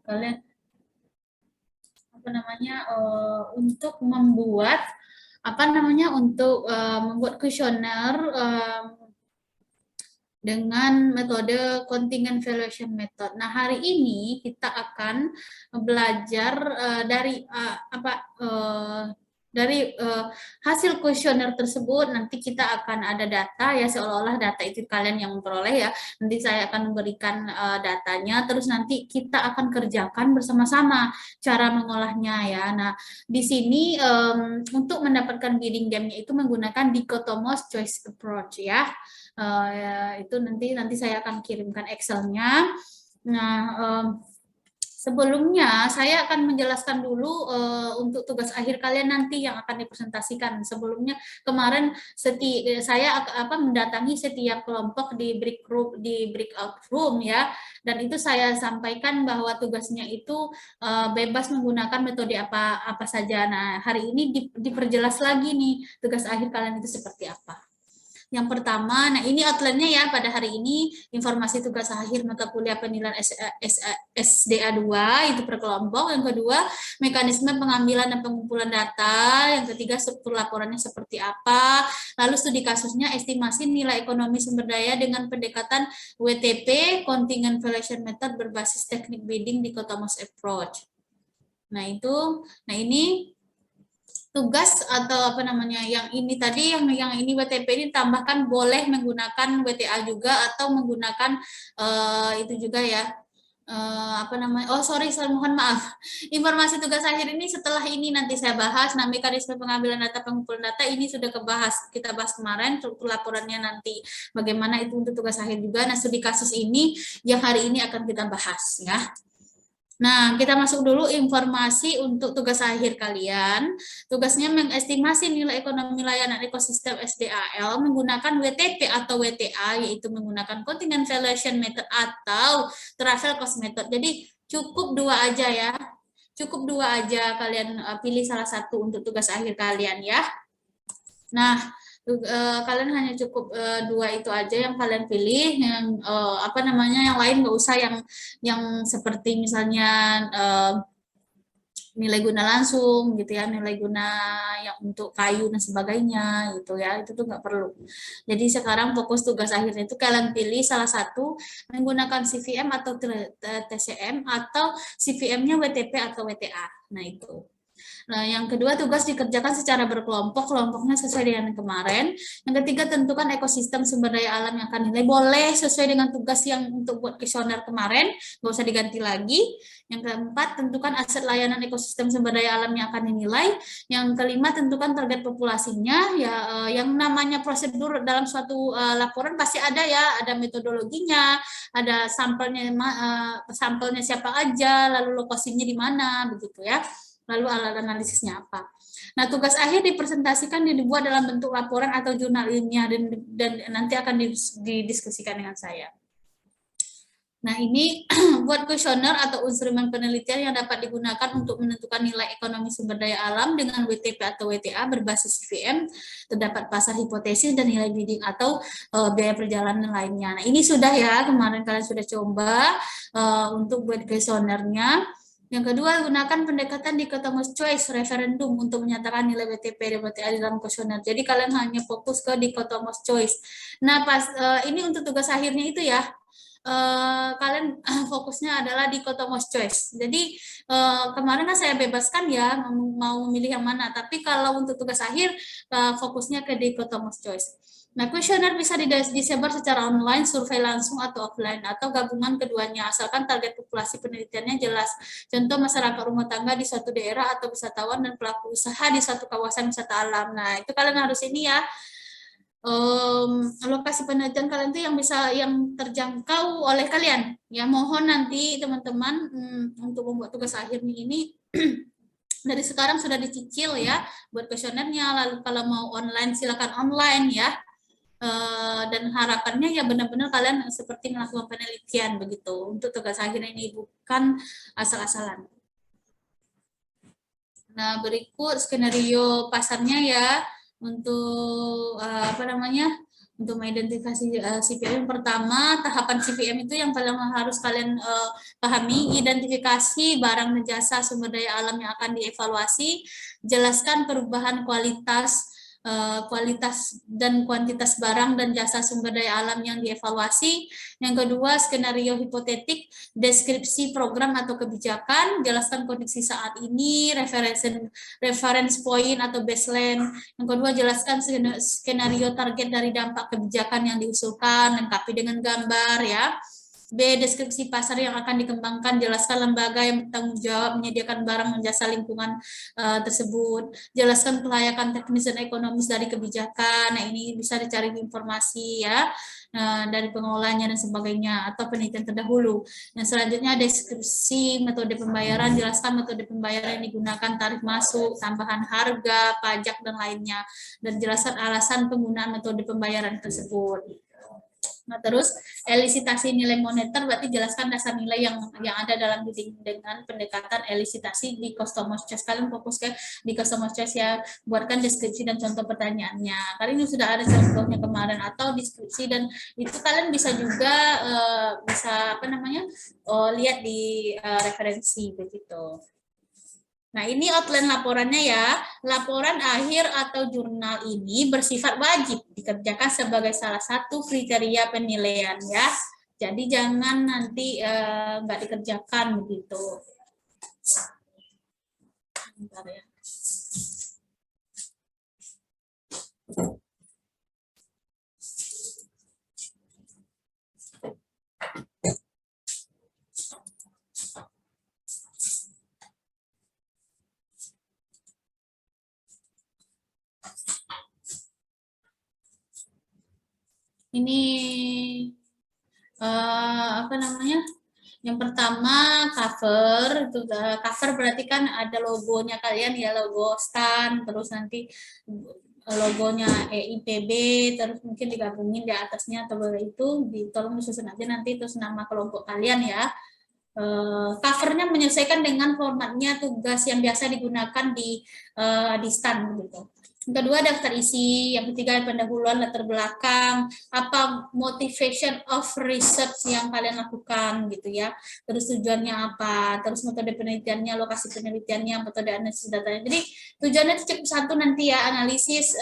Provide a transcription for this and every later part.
kalian untuk membuat membuat kuesioner dengan metode contingent valuation method. Nah, hari ini kita akan belajar dari hasil kuesioner tersebut. Nanti kita akan ada data ya, seolah-olah data itu kalian yang memperoleh ya. Nanti saya akan memberikan datanya, terus nanti kita akan kerjakan bersama-sama cara mengolahnya ya. Nah, di sini untuk mendapatkan bidding gap-nya itu menggunakan dichotomous choice approach ya. Itu nanti saya akan kirimkan Excel-nya. Nah, sebelumnya saya akan menjelaskan dulu untuk tugas akhir kalian nanti yang akan dipresentasikan. Sebelumnya kemarin saya mendatangi setiap kelompok di breakout room ya, dan itu saya sampaikan bahwa tugasnya itu bebas menggunakan metode apa saja. Nah, hari ini diperjelas lagi nih tugas akhir kalian itu seperti apa. Yang pertama, nah ini outline-nya ya pada hari ini, informasi tugas akhir mata kuliah penilaian SDA 2 itu per kelompok. Yang kedua, mekanisme pengambilan dan pengumpulan data. Yang ketiga, struktur laporannya seperti apa. Lalu studi kasusnya, estimasi nilai ekonomi sumber daya dengan pendekatan WTP, contingent valuation method berbasis teknik bidding dichotomous approach. Nah ini tugas atau yang ini tadi yang ini WTP ini tambahkan boleh menggunakan WTA juga atau menggunakan itu juga ya mohon maaf, informasi tugas akhir ini setelah ini nanti saya bahas. Nah, mekanisme pengambilan data, pengumpulan data ini sudah kita bahas kemarin, struktur laporannya nanti bagaimana itu untuk tugas akhir juga. Nah, studi kasus ini yang hari ini akan kita bahas ya. Nah, kita masuk dulu informasi untuk tugas akhir kalian. Tugasnya mengestimasi nilai ekonomi layanan ekosistem SDAL menggunakan WTP atau WTA, yaitu menggunakan contingent valuation method atau travel cost method. Jadi cukup dua aja ya. Cukup dua aja, kalian pilih salah satu untuk tugas akhir kalian ya. Nah, kalian hanya cukup dua itu aja yang kalian pilih, yang yang lain nggak usah, yang seperti misalnya nilai guna langsung gitu ya, nilai guna yang untuk kayu dan sebagainya gitu ya, itu tuh nggak perlu. Jadi sekarang fokus tugas akhirnya itu kalian pilih salah satu menggunakan CVM atau TCM atau CVM-nya WTP atau WTA. Nah itu. Nah, yang kedua, tugas dikerjakan secara berkelompok, kelompoknya sesuai dengan kemarin. Yang ketiga, tentukan ekosistem sumber daya alam yang akan dinilai. Boleh sesuai dengan tugas yang untuk buat kuesioner kemarin, nggak usah diganti lagi. Yang keempat, tentukan aset layanan ekosistem sumber daya alam yang akan dinilai. Yang kelima, tentukan target populasinya. Ya, yang namanya prosedur dalam suatu laporan pasti ada ya, ada metodologinya, ada sampelnya siapa aja, lalu lokasinya di mana, begitu ya. Lalu alat analisisnya apa. Nah, tugas akhir dipresentasikan dibuat dalam bentuk laporan atau jurnal ilmiah dan nanti akan didiskusikan dengan saya. Nah, ini buat kuesioner atau instrumen penelitian yang dapat digunakan untuk menentukan nilai ekonomi sumber daya alam dengan WTP atau WTA berbasis CVM, terdapat pasar hipotesis dan nilai bidding atau biaya perjalanan lainnya. Nah, ini sudah ya, kemarin kalian sudah coba untuk buat kuesionernya. Yang kedua, gunakan pendekatan dichotomous choice referendum untuk menyatakan nilai WTP dan WTA di dalam kuesioner. Jadi kalian hanya fokus ke dichotomous choice. Nah, ini untuk tugas akhirnya itu ya, kalian fokusnya adalah dichotomous choice. Jadi kemarin saya bebaskan ya mau memilih yang mana. Tapi kalau untuk tugas akhir fokusnya ke dichotomous choice. Nah, kuesioner bisa disebar secara online, survei langsung atau offline, atau gabungan keduanya, asalkan target populasi penelitiannya jelas. Contoh, masyarakat rumah tangga di suatu daerah atau wisatawan dan pelaku usaha di suatu kawasan wisata alam. Nah, itu kalian harus ini ya, lokasi penelitian kalian itu yang terjangkau oleh kalian. Ya, mohon nanti teman-teman untuk membuat tugas akhir ini dari sekarang sudah dicicil ya buat kuesionernya. Lalu kalau mau online silakan online ya. Dan harapannya ya benar-benar kalian seperti melakukan penelitian begitu untuk tugas akhir ini, bukan asal-asalan. Nah, berikut skenario pasarnya ya untuk untuk mengidentifikasi CPM. Yang pertama, tahapan CPM itu yang paling harus kalian pahami, identifikasi barang dan jasa sumber daya alam yang akan dievaluasi, jelaskan perubahan kualitas dan kuantitas barang dan jasa sumber daya alam yang dievaluasi. Yang kedua, skenario hipotetik, deskripsi program atau kebijakan, jelaskan kondisi saat ini, reference point atau baseline. Yang kedua, jelaskan skenario target dari dampak kebijakan yang diusulkan, lengkapi dengan gambar ya. B. Deskripsi pasar yang akan dikembangkan, jelaskan lembaga yang bertanggung jawab menyediakan barang dan jasa lingkungan tersebut, jelaskan kelayakan teknis dan ekonomis dari kebijakan. Nah, ini bisa dicari informasi ya dari pengelolanya dan sebagainya, atau penelitian terdahulu. Yang selanjutnya, deskripsi metode pembayaran, jelaskan metode pembayaran yang digunakan, tarif masuk, tambahan harga, pajak, dan lainnya, dan jelaskan alasan penggunaan metode pembayaran tersebut. Nah, terus elisitasi nilai moneter berarti jelaskan dasar nilai yang ada dalam bidding dengan pendekatan elisitasi di customer choice. Kalian fokus ke di customer choice ya, buatkan deskripsi dan contoh pertanyaannya. Kali ini sudah ada contohnya kemarin, atau deskripsi, dan itu kalian bisa juga bisa apa namanya lihat di referensi begitu. Nah, ini outline laporannya ya. Laporan akhir atau jurnal ini bersifat wajib dikerjakan sebagai salah satu kriteria penilaian ya. Jadi jangan nanti nggak dikerjakan begitu. Bentar ya. Ini apa namanya? Yang pertama cover, itu cover berarti kan ada logonya kalian ya, logo stand, terus nanti logonya EIPB, terus mungkin digabungin di atasnya atau itu, tolong disusun aja nanti, terus nama kelompok kalian ya. Covernya menyesuaikan dengan formatnya tugas yang biasa digunakan di stand gitu. Yang kedua, daftar isi. Yang ketiga, pendahuluan, latar belakang, apa motivation of research yang kalian lakukan gitu ya. Terus tujuannya apa, terus metode penelitiannya, lokasi penelitiannya, metode analisis datanya. Jadi tujuannya itu cukup satu nanti ya, analisis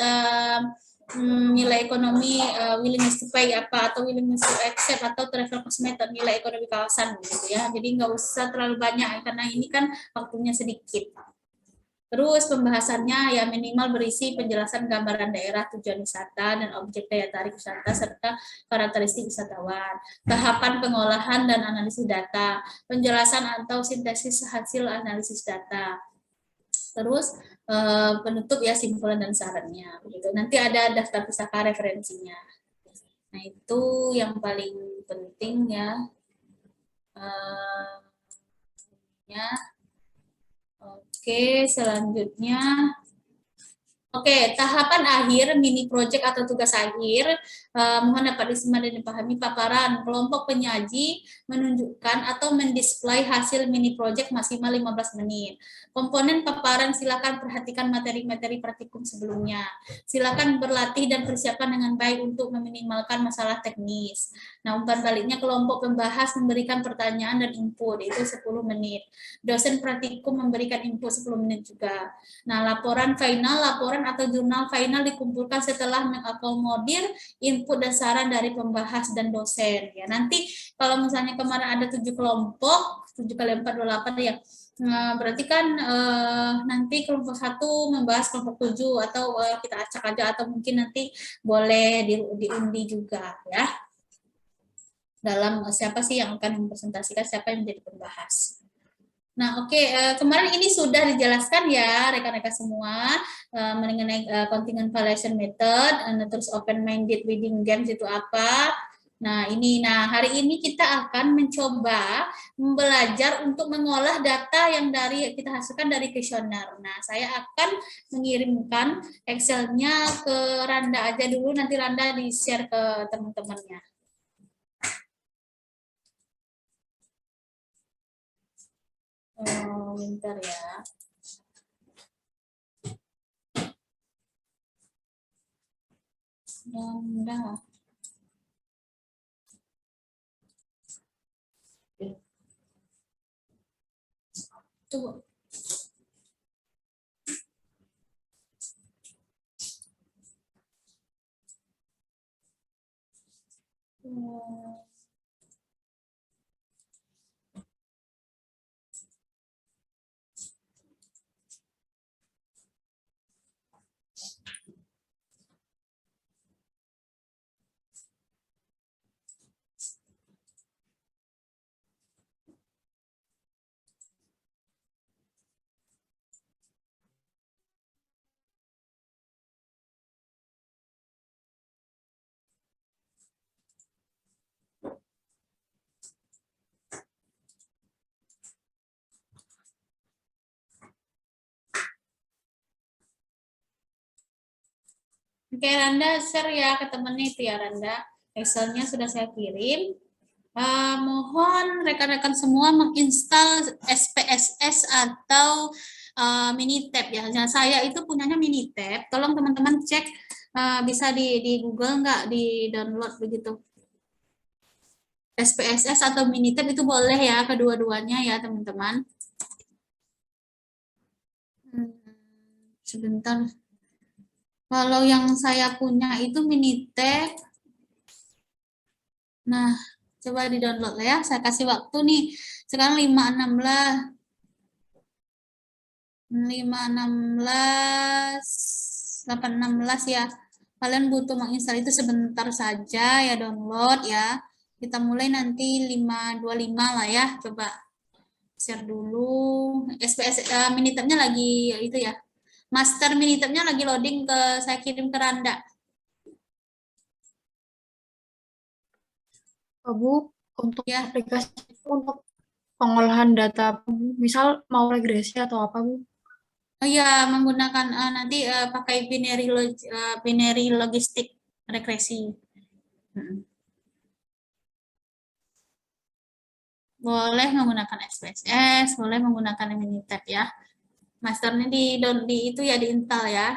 nilai ekonomi, willingness to pay apa, atau willingness to accept, atau travel cost method, nilai ekonomi kawasan gitu ya. Jadi nggak usah terlalu banyak karena ini kan waktunya sedikit. Terus pembahasannya ya minimal berisi penjelasan gambaran daerah, tujuan wisata, dan objek daya tarik wisata, serta karakteristik wisatawan. Tahapan pengolahan dan analisis data, penjelasan atau sintesis hasil analisis data. Terus penutup ya simpulan dan sarannya. Begitu. Nanti ada daftar pusaka referensinya. Nah, itu yang paling penting ya. Ya. Oke, selanjutnya. Oke, tahapan akhir mini project atau tugas akhir, mohon dapat disimak dan dipahami. Paparan kelompok penyaji menunjukkan atau mendisplay hasil mini project maksimal 15 menit. Komponen paparan, silakan perhatikan materi-materi praktikum sebelumnya. Silakan berlatih dan persiapkan dengan baik untuk meminimalkan masalah teknis. Nah, umpan baliknya, kelompok pembahas memberikan pertanyaan dan input, itu 10 menit. Dosen praktikum memberikan input 10 menit juga. Nah, laporan atau jurnal final dikumpulkan setelah mengakomodir input dan saran dari pembahas dan dosen. Ya, nanti kalau misalnya kemarin ada 7 kelompok, 7 kali 4, 28 ya, berarti kan nanti kelompok 1 membahas kelompok 7, atau kita acak aja, atau mungkin nanti boleh diundi juga ya. Dalam siapa sih yang akan mempresentasikan, siapa yang menjadi pembahas. Nah, oke, kemarin ini sudah dijelaskan ya rekan-rekan semua mengenai contingent valuation method, terus open-minded reading games itu apa. Nah, hari ini kita akan mencoba belajar untuk mengolah data yang kita hasilkan dari kuesioner. Nah, saya akan mengirimkan Excel-nya ke Randa aja dulu, nanti Randa di-share ke teman-temannya. Bentar ya. Udah. Tuh. Oke, Randa share ya ke temennya itu ya, Randa. Excelnya sudah saya kirim. Mohon rekan-rekan semua menginstal SPSS atau Minitab ya. Nah, saya itu punyanya Minitab. Tolong teman-teman cek bisa di Google nggak, di download begitu. SPSS atau Minitab itu boleh ya, kedua-duanya ya teman-teman. Sebentar. Kalau yang saya punya itu Minitab. Nah, coba di-download ya. Saya kasih waktu nih. Sekarang 5.16. 5.16, 8.16 ya. Kalian butuh menginstal itu sebentar saja ya, download ya. Kita mulai nanti 5.25 lah ya. Coba share dulu. SPS Minitabnya lagi itu ya. Master Minitabnya lagi loading, ke saya kirim ke Randa. Bu, untuk Ya. aplikasi untuk pengolahan data, Bu, misal mau regresi atau apa, Bu? Oh iya, menggunakan nanti pakai binary logistik regresi. Boleh menggunakan SPSS, boleh menggunakan Minitab ya. Masternya di itu ya, di Intel ya.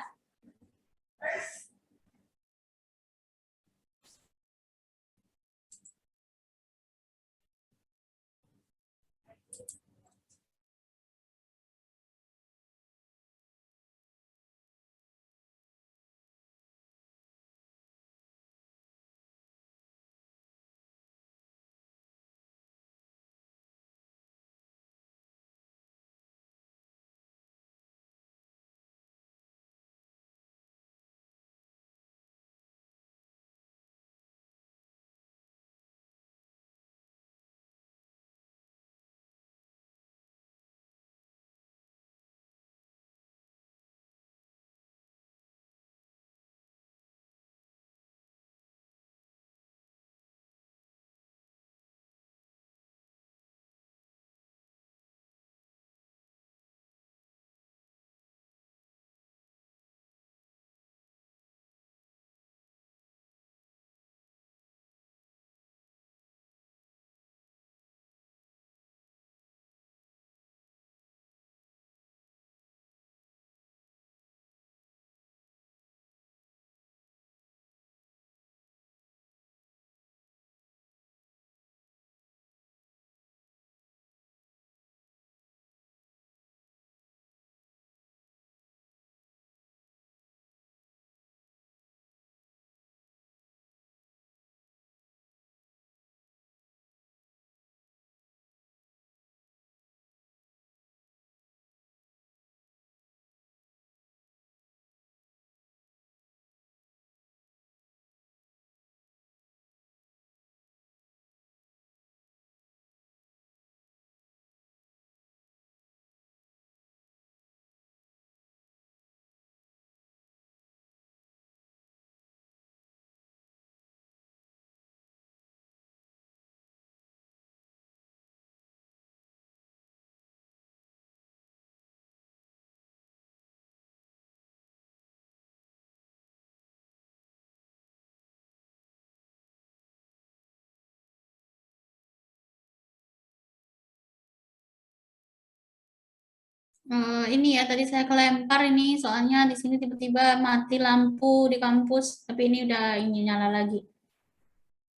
Ini ya tadi saya kelempar ini soalnya di sini tiba-tiba mati lampu di kampus, tapi ini udah ini nyala lagi.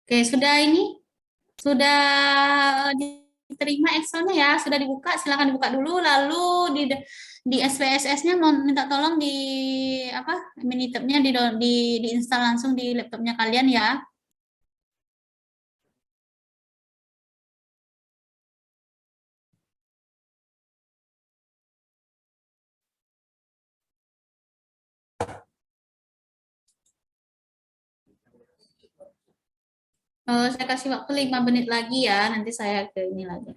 Oke, sudah ini sudah diterima Excelnya ya, sudah dibuka. Silakan dibuka dulu, lalu di SPSS-nya mau minta tolong di apa Minitab-nya diinstal langsung di laptopnya kalian ya. Saya kasih waktu 5 menit lagi ya, nanti saya ke ini lagi.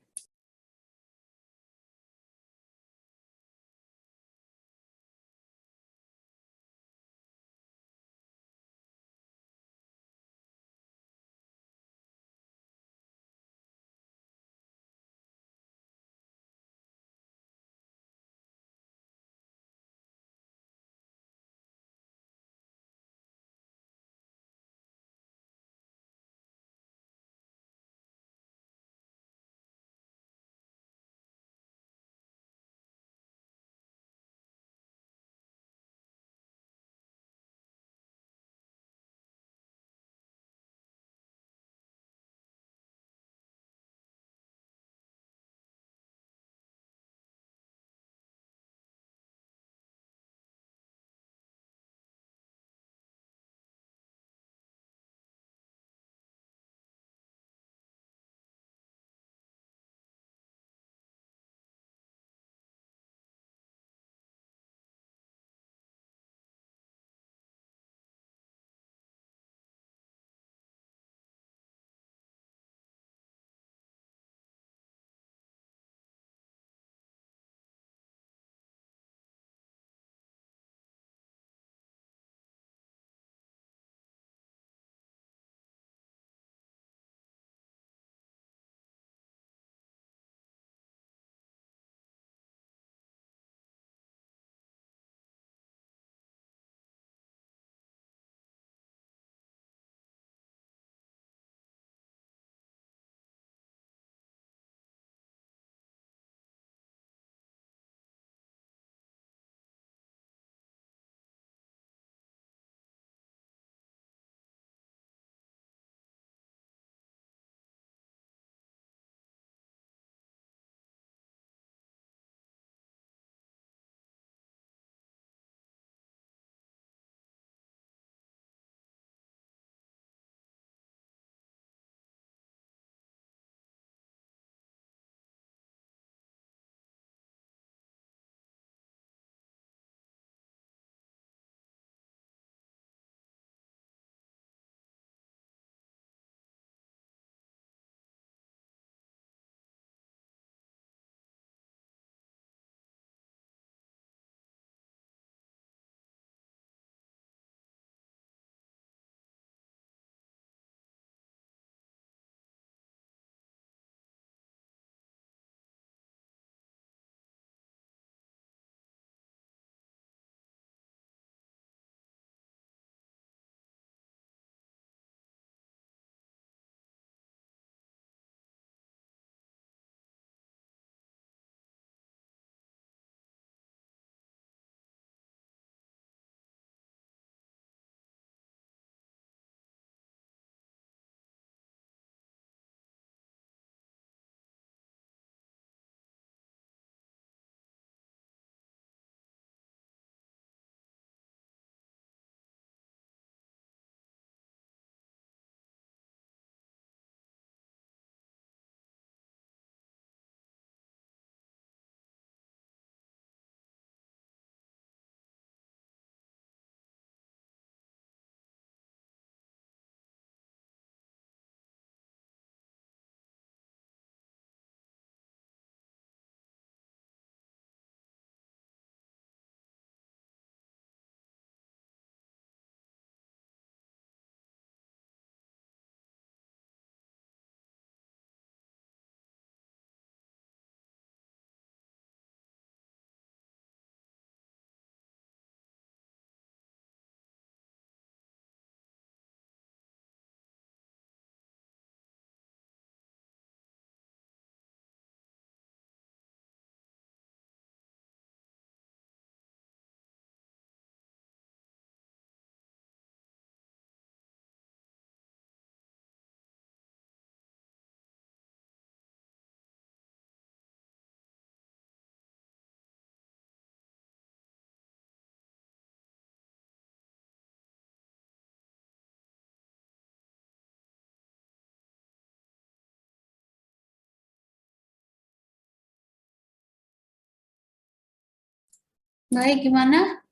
Baik, gimana?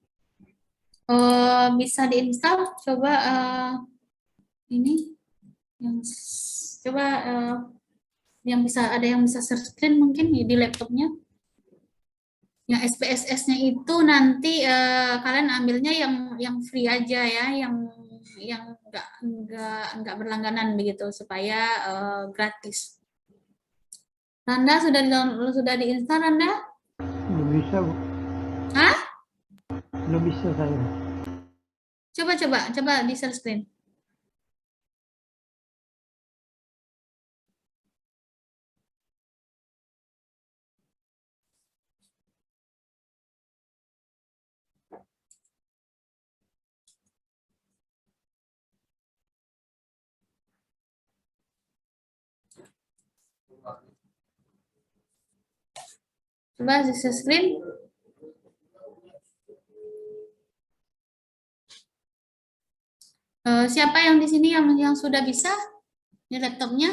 Bisa diinstal? Coba ini yang coba yang bisa ada yang bisa share screen mungkin di laptopnya. Yang SPSS-nya itu nanti kalian ambilnya yang free aja ya, yang nggak berlangganan begitu supaya gratis. Randa sudah diinstal Randa? Belum bisa, Bu. Hah? Belum bisa saya. Coba di share screen. Coba di share screen. Siapa yang di sini yang sudah bisa di laptopnya?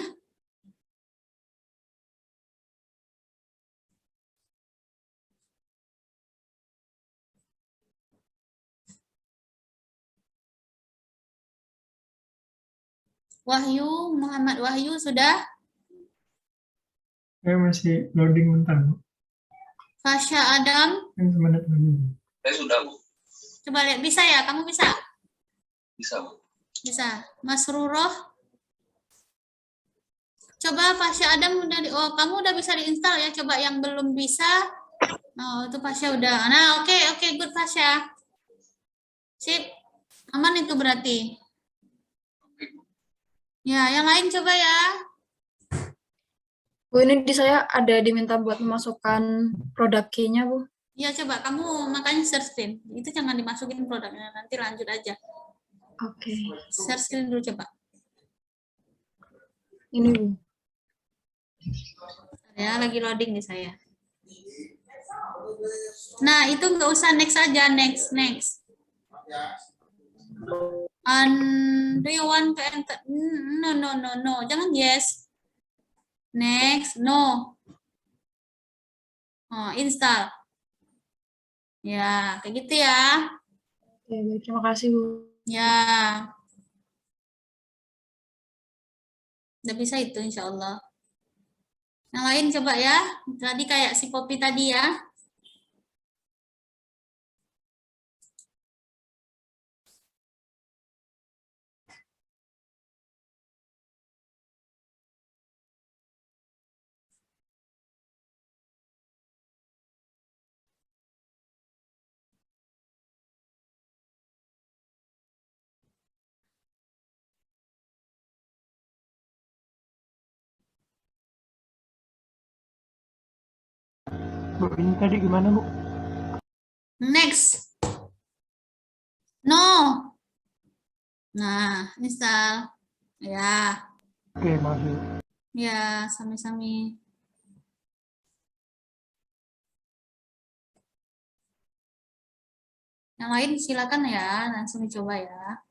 Wahyu, Muhammad Wahyu sudah? Saya masih loading bentar, Bu. Fasya Adam? Yang semenit lagi. Saya sudah, Bu. Coba lihat, bisa ya? Kamu bisa? Bisa, Bu. Bisa. Mas Ruroh? Coba Fasya Adam oh kamu udah bisa diinstal ya? Coba yang belum bisa. Oh, itu Fasya udah. Nah, oke, good Fasya. Sip. Aman itu berarti. Ya, yang lain coba ya. Bu, ini di saya ada diminta buat memasukkan produk key-nya, Bu. Ya, coba kamu makanya share screen. Itu jangan dimasukin produknya, nanti lanjut aja. Oke. Share screen dulu coba. Ini, Bu. Ya, lagi loading nih saya. Nah, itu nggak usah next aja, next. Do you want to enter? No. Jangan yes. Next, no. Oh, install. Ya, kayak gitu ya. Oke, baik. Terima kasih, Bu. Ya. Udah bisa itu insya Allah. Yang lain coba ya. Tadi kayak si Poppy tadi ya. Bu, ini tadi gimana, Bu? Next. No. Nah, install. Ya. Oke, masuk. Ya, sami-sami. Yang lain silakan ya, langsung dicoba ya.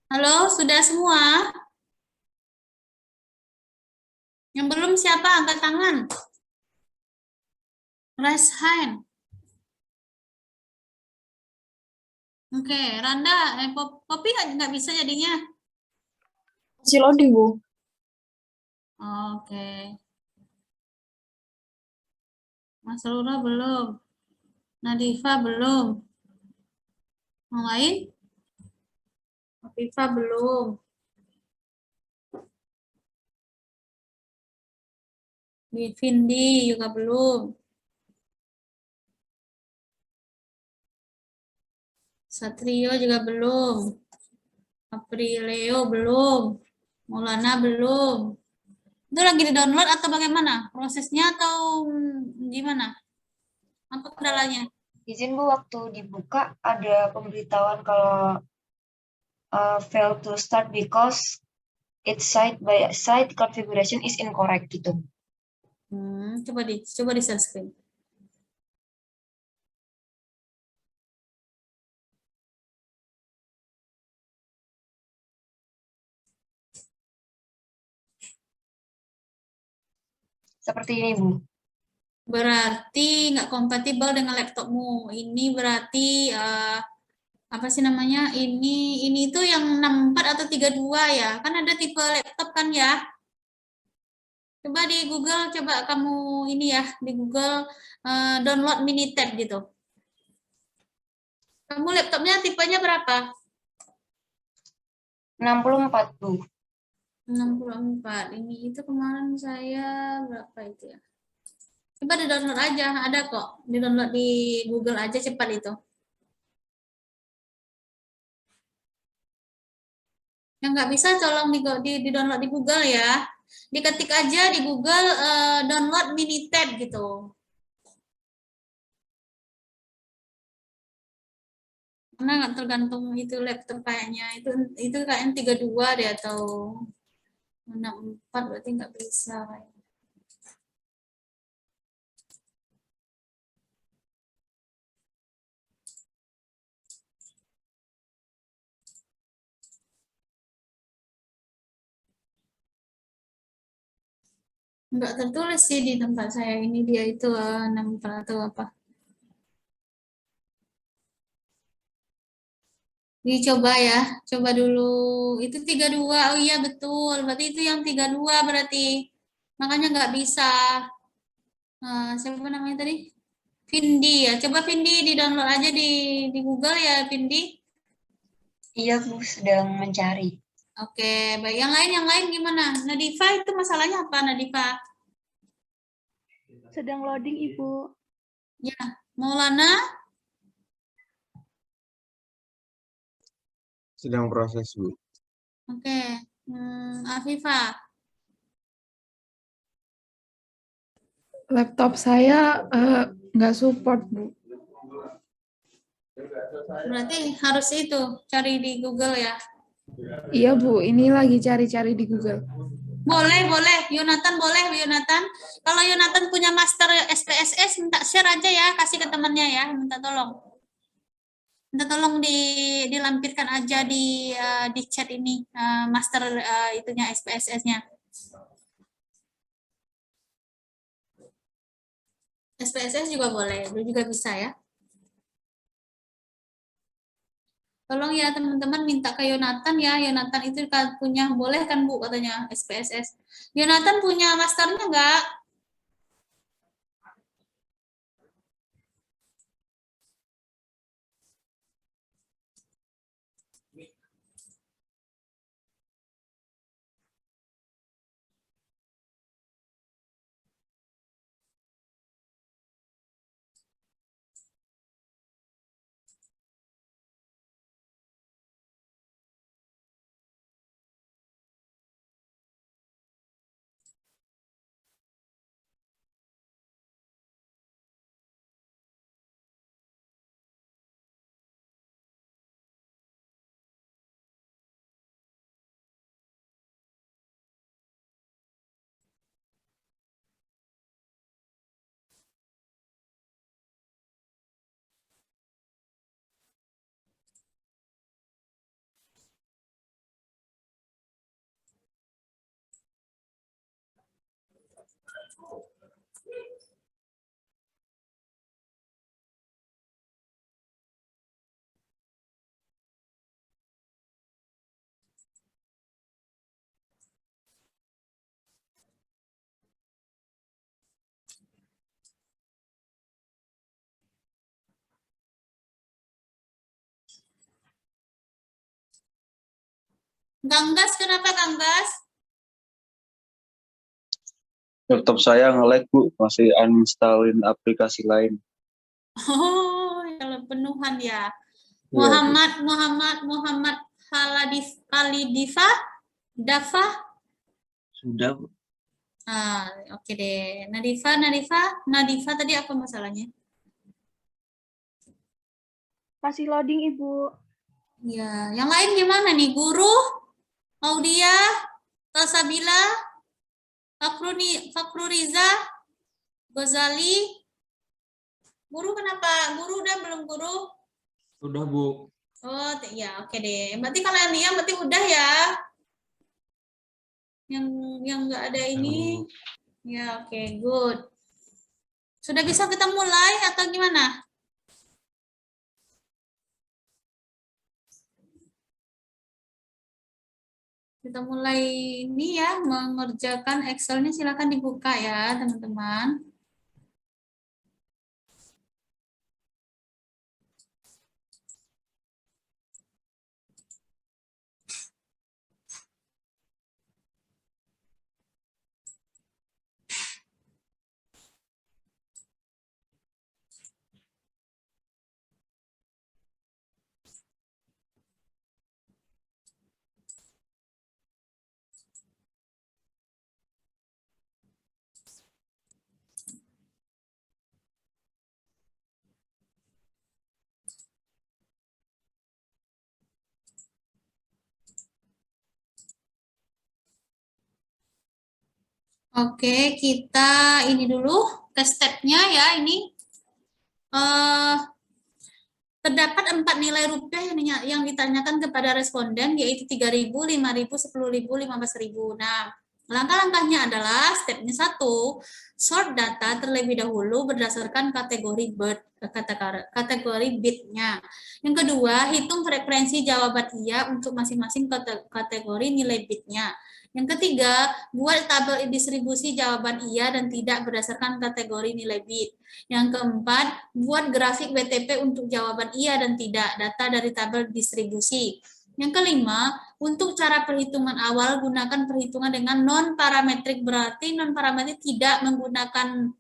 Halo, sudah semua? Yang belum siapa? Angkat tangan. Raise hand. Oke, Randa, Poppy nggak bisa jadinya. Masih loading, Bu. Oke. Mas Lura belum. Nadifa belum. Yang lain? Viva belum. Vindi juga belum. Satrio juga belum. Aprileo belum. Maulana belum. Itu lagi di-download atau bagaimana? Prosesnya atau gimana? Apa kendalanya? Izin Bu, waktu dibuka ada pemberitahuan kalau fail to start because its site configuration is incorrect gitu. Coba di share screen. Seperti ini Bu. Berarti nggak kompatibel dengan laptopmu. Ini berarti apa sih namanya? Ini tuh yang 64 atau 32 ya? Kan ada tipe laptop kan ya? Coba di Google, coba kamu ini ya, di Google download Minitab gitu. Kamu laptopnya tipenya berapa? 64 Bu. 64. Ini itu kemarin saya berapa itu ya? Coba di download aja, ada kok. Di download di Google aja cepat itu. Yang nggak bisa tolong di download di Google ya. Diketik aja di Google download Minitab gitu. Karena nggak tergantung itu laptop kayaknya. Itu kayaknya 32 deh atau 64 berarti nggak bisa. Nggak tertulis sih di tempat saya ini dia itu 64 atau apa. Dicoba ya, coba dulu. Itu 32. Oh iya betul. Berarti itu yang 32 berarti. Makanya nggak bisa. Siapa namanya tadi? Vindi ya. Coba Vindi di-download aja di Google ya, Vindi. Iya Bu, sedang mencari. Oke, baik. Yang lain gimana? Nadifa itu masalahnya apa, Nadifa? Sedang loading, Ibu. Ya, Maulana? Sedang proses, Bu. Oke. Afifa? Laptop saya nggak support, Bu. Berarti harus itu, cari di Google ya. Iya, Bu. Ini lagi cari-cari di Google. Boleh. Yonatan boleh, Yonatan. Kalau Yonatan punya master SPSS, minta share aja ya, kasih ke temannya ya, minta tolong. Minta tolong dilampirkan aja di chat ini, master itunya SPSS-nya. SPSS juga boleh, itu juga bisa ya. Tolong ya teman-teman minta ke Yonatan ya. Yonatan itu kan punya, boleh kan Bu katanya SPSS. Yonatan punya masternya enggak? Ganggas, kenapa Ganggas? Laptop saya nge-lag, Bu. Masih uninstallin aplikasi lain. Oh, kalau penuhan ya. Iya, Bu. Muhammad Halidifa, Dafa. Sudah, Bu. Oke deh. Nadifa tadi apa masalahnya? Masih loading, Ibu. Ya, yang lain gimana nih? Guru, Audia, Tasabila, Fakruriza, Gozali. Guru kenapa? Guru udah belum guru? Sudah, Bu. Oh, ya oke deh. Berarti kalau yang diam berarti udah ya. Yang nggak ada ini. Ya, oke, good. Sudah bisa kita mulai atau gimana? Kita mulai ini ya, mengerjakan Excel-nya silakan dibuka ya, teman-teman. Oke, kita ini dulu ke stepnya ya, ini. Terdapat 4 nilai rupiah yang ditanyakan kepada responden, yaitu 3.000, 5.000, 10.000, 15.000. Nah, langkah-langkahnya adalah stepnya 1, sort data terlebih dahulu berdasarkan kategori bitnya. Yang kedua, hitung frekuensi jawaban iya untuk masing-masing kategori nilai bitnya. Yang ketiga, buat tabel distribusi jawaban iya dan tidak berdasarkan kategori nilai bit. Yang keempat, buat grafik WTP untuk jawaban iya dan tidak, data dari tabel distribusi. Yang kelima, untuk cara perhitungan awal, gunakan perhitungan dengan non-parametrik, berarti non-parametrik tidak menggunakan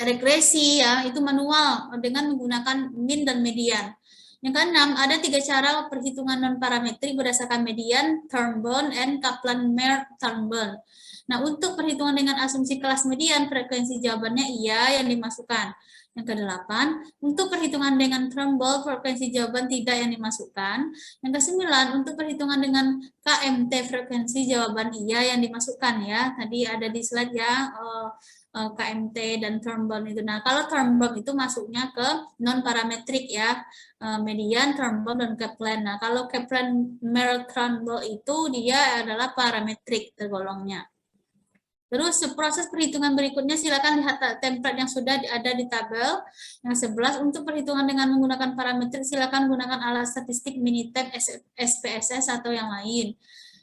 regresi, ya, itu manual dengan menggunakan min dan median. Yang keenam, ada 3 cara perhitungan non-parametrik berdasarkan median, term bound, and Kaplan-Meier term bound. Nah, untuk perhitungan dengan asumsi kelas median, frekuensi jawabannya iya yang dimasukkan. Yang kedelapan, untuk perhitungan dengan term bound, frekuensi jawaban tidak yang dimasukkan. Yang kesembilan, untuk perhitungan dengan KMT, frekuensi jawaban iya yang dimasukkan ya. Tadi ada di slide ya, KMT dan term bound itu. Nah, kalau term bound itu masuknya ke non-parametrik ya, median, term bound, dan Kaplan. Nah, kalau Kaplan-Meier term bound itu dia adalah parametrik tergolongnya. Terus proses perhitungan berikutnya silakan lihat template yang sudah ada di tabel. Yang 11, untuk perhitungan dengan menggunakan parametrik silakan gunakan alat statistik Minitab, SPSS atau yang lain.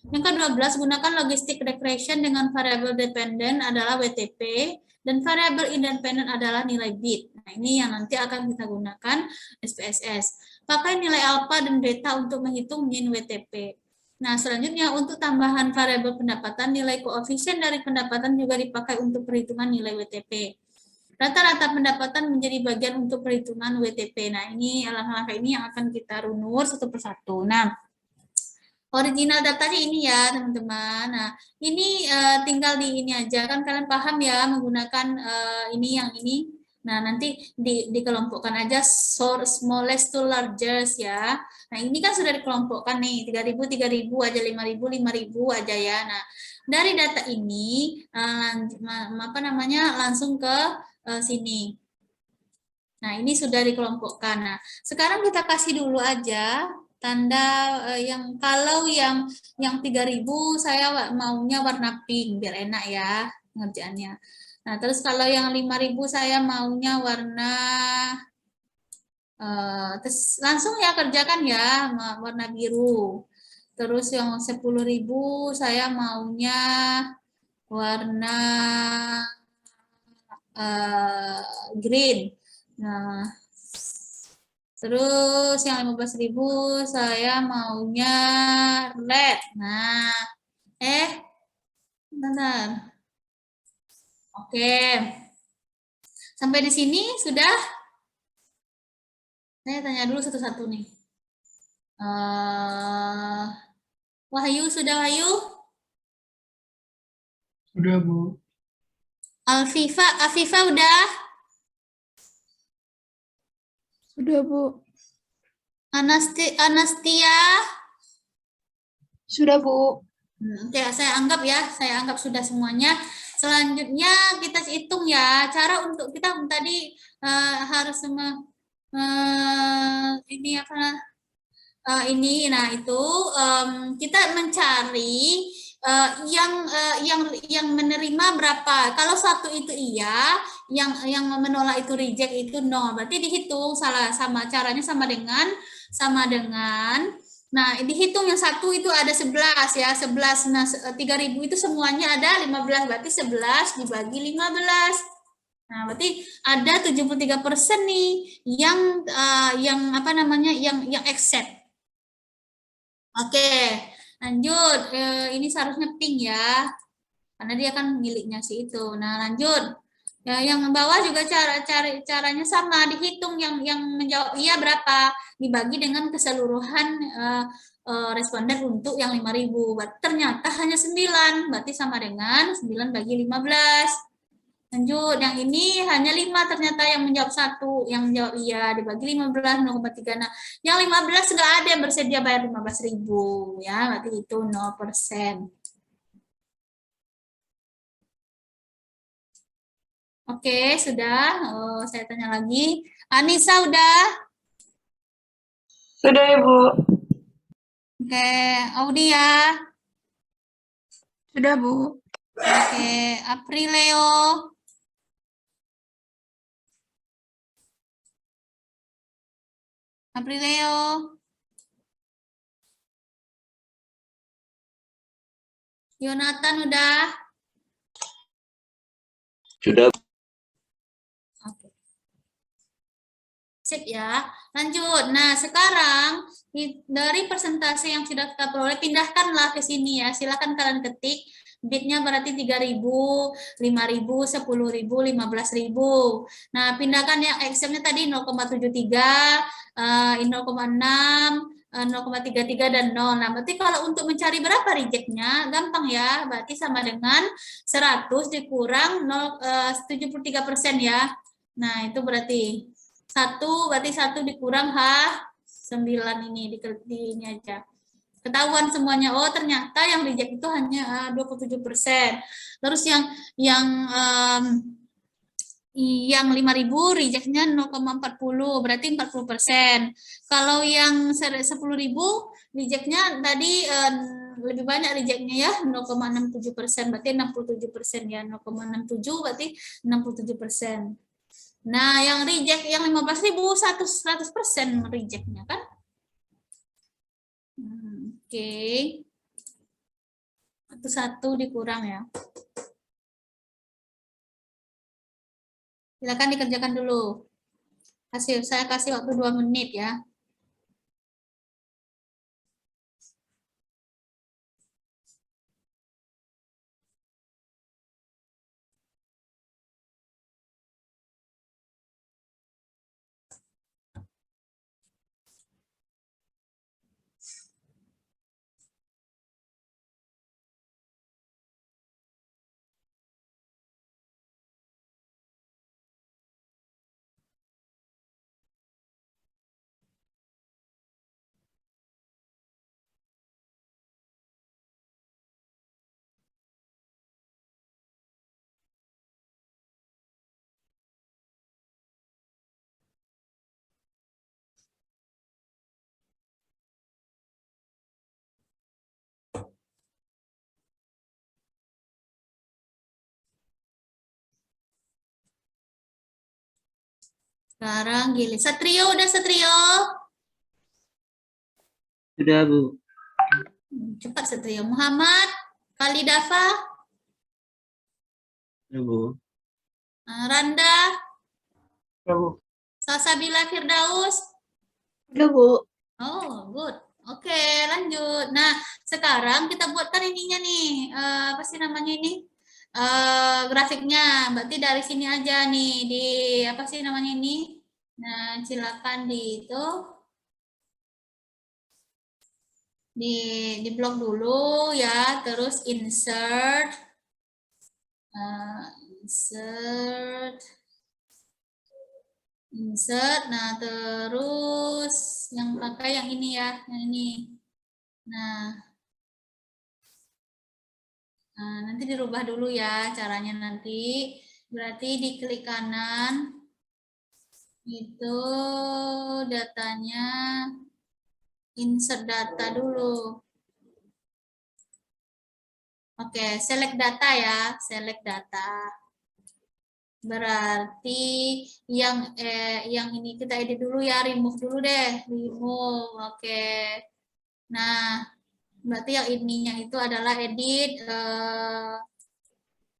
Yang ke-12, gunakan logistic regression dengan variabel dependent adalah WTP dan variabel independent adalah nilai bit. Nah, ini yang nanti akan kita gunakan SPSS. Pakai nilai alpha dan beta untuk menghitung mean WTP. Nah, selanjutnya untuk tambahan variabel pendapatan, nilai koefisien dari pendapatan juga dipakai untuk perhitungan nilai WTP. Rata-rata pendapatan menjadi bagian untuk perhitungan WTP. Nah, ini langkah-langkah ini yang akan kita runut satu persatu. Nah, original datanya ini ya, teman-teman. Nah, ini tinggal di ini aja, kan kalian paham ya menggunakan ini yang ini. Nah, nanti dikelompokkan aja smallest to largest ya. Nah, ini kan sudah dikelompokkan nih, 3.000, 3.000 aja, 5.000, 5.000 aja ya. Nah, dari data ini, langsung ke sini. Nah, ini sudah dikelompokkan. Nah, sekarang kita kasih dulu aja tanda yang kalau yang 3.000 saya maunya warna pink biar enak ya pengerjaannya. Nah, terus kalau yang 5.000 saya maunya warna terus langsung ya kerjakan ya warna biru. Terus yang 10.000 saya maunya warna green. Nah, Terus yang 15.000 saya maunya red. Nah, bentar. Oke. Sampai di sini sudah? Saya tanya dulu satu-satu nih. Wahyu, sudah Wahyu? Sudah, Bu. Afifa udah? Sudah, Bu. Anastia? Sudah, Bu. Oke, saya anggap sudah semuanya. Selanjutnya kita hitung ya, cara untuk kita tadi harus ini apa? Nah itu kita mencari yang menerima berapa. Kalau satu itu iya, yang menolak itu reject itu no. Berarti dihitung caranya sama dengan nah, dihitung yang satu itu ada 11 ya, 11. Nah, 3.000 itu semuanya ada 15, berarti 11 dibagi 15. Nah, berarti ada 73% nih yang apa namanya? yang accept. Oke, lanjut. Ini seharusnya pink ya. Karena dia kan miliknya si itu. Nah, lanjut. Ya, yang bawah juga caranya sama, dihitung yang menjawab iya berapa, dibagi dengan keseluruhan responden untuk yang 5.000. Ternyata hanya 9, berarti sama dengan 9 bagi 15. Lanjut, yang ini hanya 5 ternyata yang menjawab 1, yang menjawab iya, dibagi 15, 0,3. Nah, yang 15 nggak ada yang bersedia bayar 15.000 ya, berarti itu 0%. Oke, sudah. Saya tanya lagi. Anissa udah? Sudah, Ibu. Oke, Audia. Sudah, Bu. Oke, Aprileo. Yonatan udah? Sudah. Oke. Sip ya. Lanjut. Nah, sekarang dari persentase yang sudah kita peroleh, pindahkanlah ke sini ya. Silakan kalian ketik. Bitnya berarti 3.000, 5.000, 10.000, 15.000. Nah, pindahkan yang exemptnya tadi 0,73, 0,6, 0,33 dan 0. Nah, berarti kalau untuk mencari berapa rejectnya, gampang ya. Berarti sama dengan 100 dikurang 73% ya. Nah, itu berarti 1 dikurang H9 ini, ini aja. Ketahuan semuanya, oh ternyata yang reject itu hanya 27%. Terus yang 5.000 rejectnya 0,40, berarti 40%. Kalau yang 10.000 rejectnya tadi lebih banyak rejectnya ya, 0,67%, berarti 67% ya, 0,67 berarti 67%. Nah, yang reject yang 15.000 100% rejectnya kan? Oke. Satu dikurang ya. Silakan dikerjakan dulu. Saya kasih waktu 2 menit ya. Sekarang Gili. Satrio, udah Satrio? Sudah, Bu. Cepat Satrio. Muhammad, Kalidafa, Sudah, Bu. Randa, Ya, Bu. Salsabila Firdaus, Udah, Bu. Oh, good. Oke, lanjut. Nah, sekarang kita buatkan ininya nih. Apa sih namanya ini? Grafiknya. Berarti dari sini aja nih. Di apa sih namanya ini? Nah, silakan di itu. Di blok dulu ya. Terus insert. Insert. Nah terus yang pakai yang ini ya, yang ini. Nah, nanti dirubah dulu ya caranya nanti. Berarti diklik kanan, itu datanya, insert data dulu. Oke, select data ya, select data. Berarti yang ini kita edit dulu ya, remove dulu deh, remove. Oke. Nah, berarti yang ininya itu adalah edit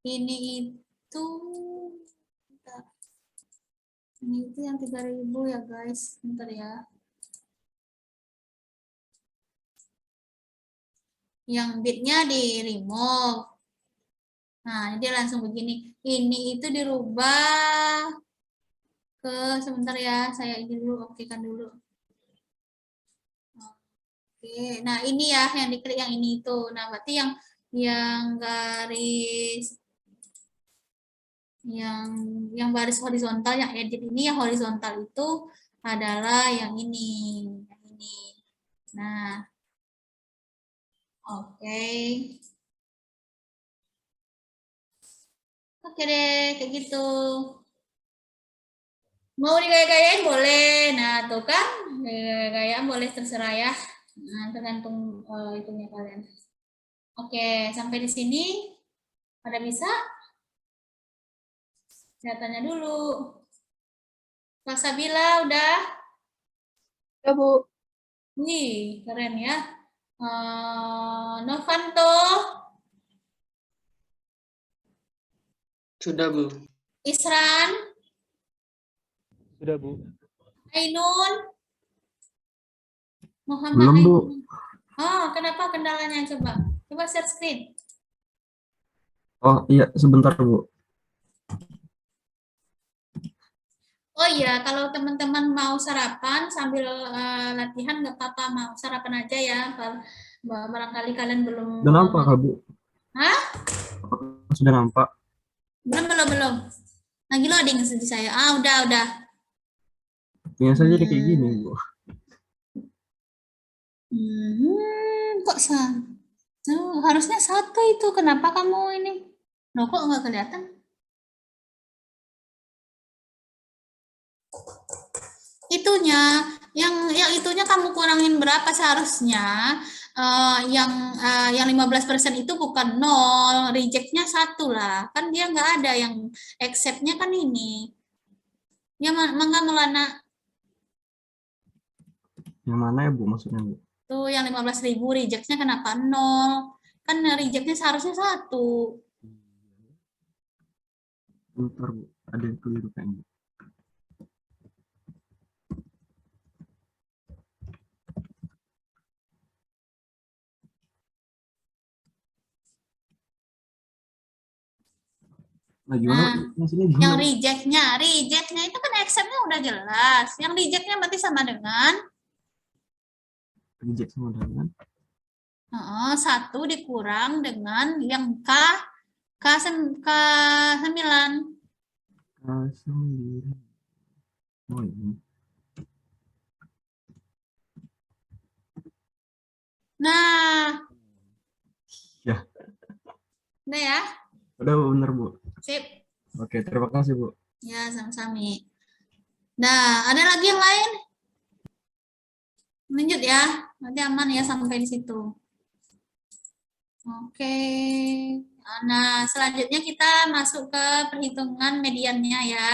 ini itu yang 3000 ya guys. Bentar ya. Yang bitnya di remove. Nah, dia langsung begini. Ini itu dirubah ke sebentar ya, saya ini dulu, oke kan dulu. Oke, nah ini ya yang diklik yang ini itu. Nah, berarti yang garis yang baris horizontal, yang edit ini yang horizontal itu adalah yang ini, Nah, oke. Oke deh, kayak gitu. Mau digaya-gayain boleh. Nah, tuh kan, gaya-gayaan boleh terserah ya. Nah, tergantung itunya kalian. Oke, sampai di sini. Pada bisa? Saya tanya dulu. Kak Sabila udah? Udah, Bu. Wih, keren ya. Novanto, Sudah, Bu. Isran, Sudah, Bu. Ainun, Muhammad Belum, Bu. Ainun. Oh, kenapa kendalanya? Coba share screen. Oh iya, sebentar Bu. Oh iya, kalau teman-teman mau sarapan sambil latihan nggak apa-apa, mau sarapan aja ya. Barangkali kalian belum. Sudah nampak Kak Bu? Hah? Sudah nampak? Belum. Lagi loading di saya. Udah. Biasa jadi kayak gini Bu. Kok harusnya satu itu. Kenapa kamu ini? Loh, kok nggak kelihatan? Itunya, yang itunya kamu kurangin berapa seharusnya? Yang 15% itu bukan 0, rejectnya 1 lah. Kan dia nggak ada yang accept-nya kan ini. Ya, Mangga Mulana. Yang mana ya Bu maksudnya Bu? Tuh yang 15.000 rejectnya kenapa 0? Kan rejectnya seharusnya 1. Bentar Bu, ada yang keliru kayaknya. Nah, gimana? Maksudnya Yang gimana? rejectnya itu kan accept-nya udah jelas. Yang rejectnya berarti sama dengan Reject sama dengan 1 dikurang dengan yang K9. K9. Oh ini. Nah. Ya. Udah ya? Udah Bu, bener Bu. Sip. Oke, terima kasih Bu. Ya, sama-sama. Nah, ada lagi yang lain? Lanjut ya. Nanti aman ya sampai di situ. Oke. Nah, selanjutnya kita masuk ke perhitungan mediannya ya.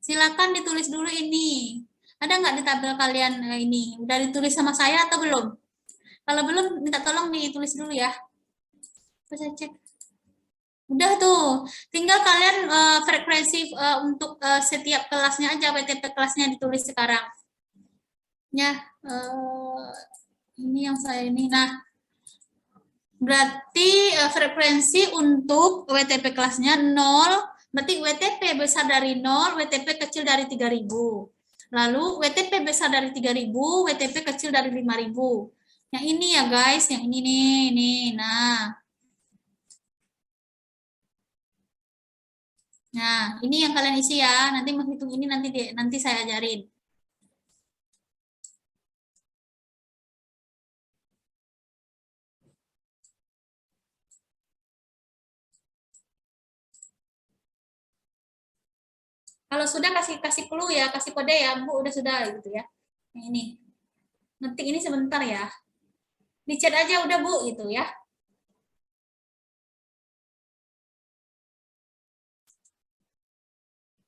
Silakan ditulis dulu ini. Ada nggak di tabel kalian ini? Udah ditulis sama saya atau belum? Kalau belum, minta tolong ditulis dulu ya. Bisa cek. Udah tuh, tinggal kalian frekuensi untuk setiap kelasnya aja, WTP kelasnya ditulis sekarang. Ya, Eh, ini yang saya ini. Nah, berarti frekuensi untuk WTP kelasnya 0, berarti WTP besar dari 0, WTP kecil dari 3000. Lalu WTP besar dari 3000, WTP kecil dari 5000. Yang ini ya guys, yang ini nih, nih. Nah, ini yang kalian isi ya. Nanti menghitung ini nanti saya ajarin. Kalau sudah kasih clue ya, kasih kode ya, Bu, udah sudah gitu ya. Yang ini. Ngetik ini sebentar ya. Di chat aja udah, Bu, gitu ya.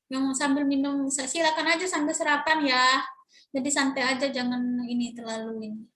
Yang sambil minum, silakan aja sambil sarapan ya. Jadi santai aja, jangan ini terlalu ini.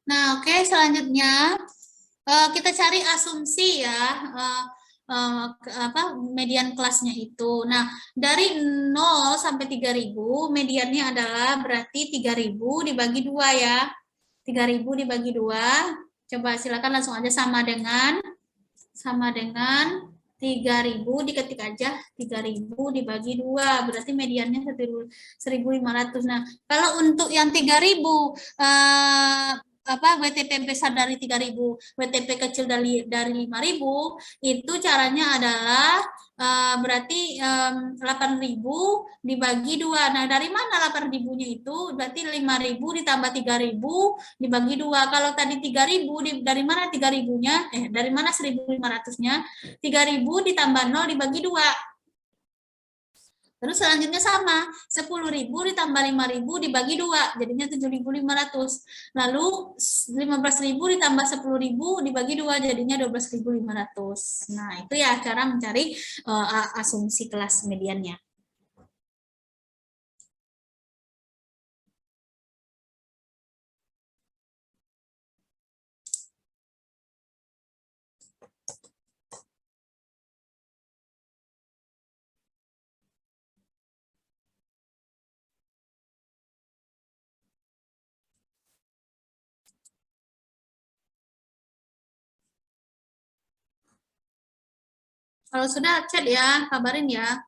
Nah, oke, selanjutnya kita cari asumsi ya, median kelasnya itu. Nah, dari 0 sampai 3000, mediannya adalah berarti 3000 dibagi 2 ya. 3000 dibagi 2, coba silakan langsung aja sama dengan 3000, diketik aja 3000 dibagi 2, berarti mediannya 1500. Nah, kalau untuk yang 3000 WTP besar dari 3000, WTP kecil dari 5000, itu caranya adalah berarti 8000 dibagi 2. Nah, dari mana 8000-nya itu? Berarti 5000 ditambah 3000 dibagi 2. Kalau tadi 3000 dari mana 3000-nya? Dari mana 1500-nya? 3000 ditambah 0 dibagi 2. Terus selanjutnya sama, 10.000 ditambah 5.000 dibagi 2, jadinya 7.500. Lalu 15.000 ditambah 10.000 dibagi 2, jadinya 12.500. Nah, itu ya cara mencari asumsi kelas mediannya. Kalau sudah chat ya, kabarin ya.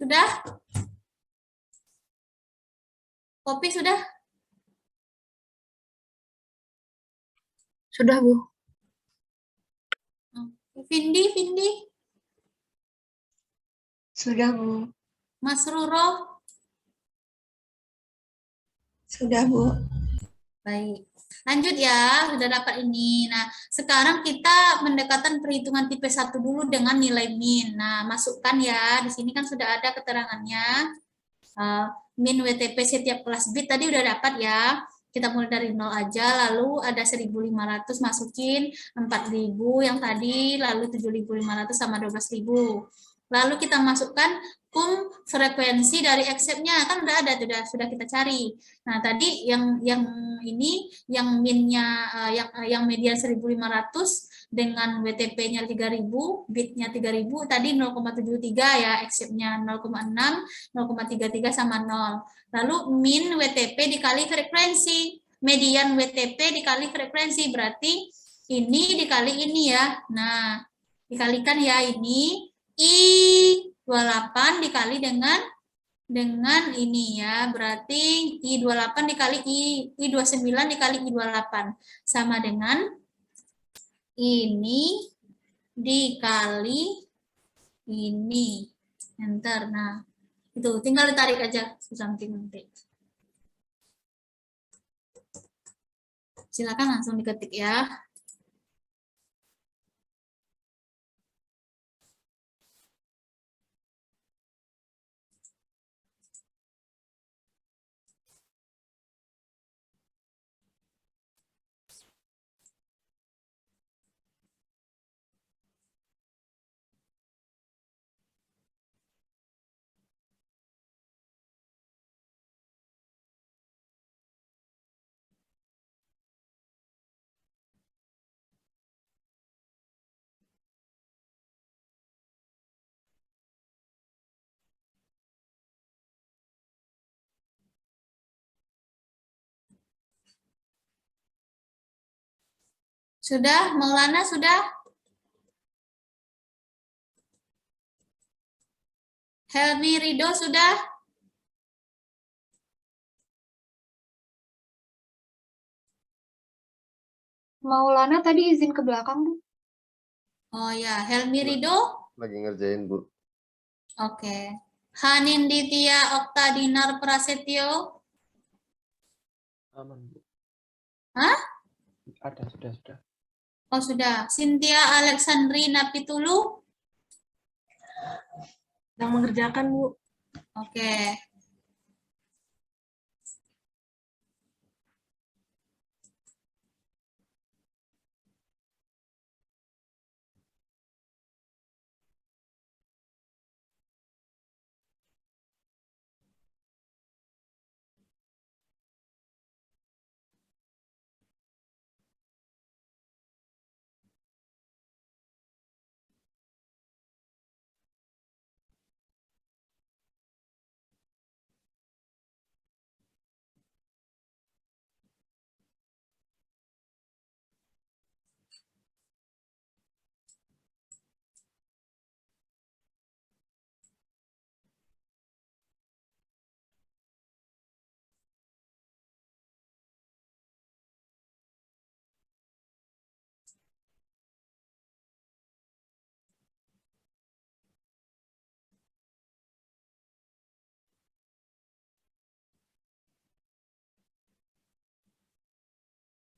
Sudah? Kopi sudah? Sudah, Bu. Vindi, Vindi, Sudah, Bu. Mas Ruro? Sudah, Bu. Baik. Lanjut ya, sudah dapat ini. Nah, sekarang kita mendekatan perhitungan tipe 1 dulu dengan nilai min. Nah, masukkan ya. Di sini kan sudah ada keterangannya. Min WTP setiap kelas bit tadi udah dapat ya. Kita mulai dari 0 aja, lalu ada 1.500 masukin, 4.000 yang tadi, lalu 7.500 sama 12.000. Lalu kita masukkan frekuensi dari accept-nya, kan udah ada, sudah kita cari. Nah, tadi yang ini, yang minnya, yang median 1.500 dengan WTP-nya 3.000, bit-nya 3.000, tadi 0,73 ya, accept-nya 0,6, 0,33 sama 0. Lalu min WTP dikali frekuensi, median WTP dikali frekuensi, berarti ini dikali ini ya. Nah, dikalikan ya ini, I28 dikali dengan ini ya, berarti I28 dikali I29 dikali I28 sama dengan ini dikali ini. Enter. Nah, itu tinggal ditarik aja ke samping nanti. Silakan langsung diketik ya. Sudah, Maulana sudah? Helmi Rido sudah? Maulana tadi izin ke belakang, Bu. Oh ya, Helmi Rido? Lagi ngerjain, Bu. Oke. Hanin Ditya Okta Dinar Prasetyo? Aman, Bu. Hah? Ada, sudah. Oh sudah. Cynthia Alexandri Napitulu? Yang mengerjakan, Bu. Oke.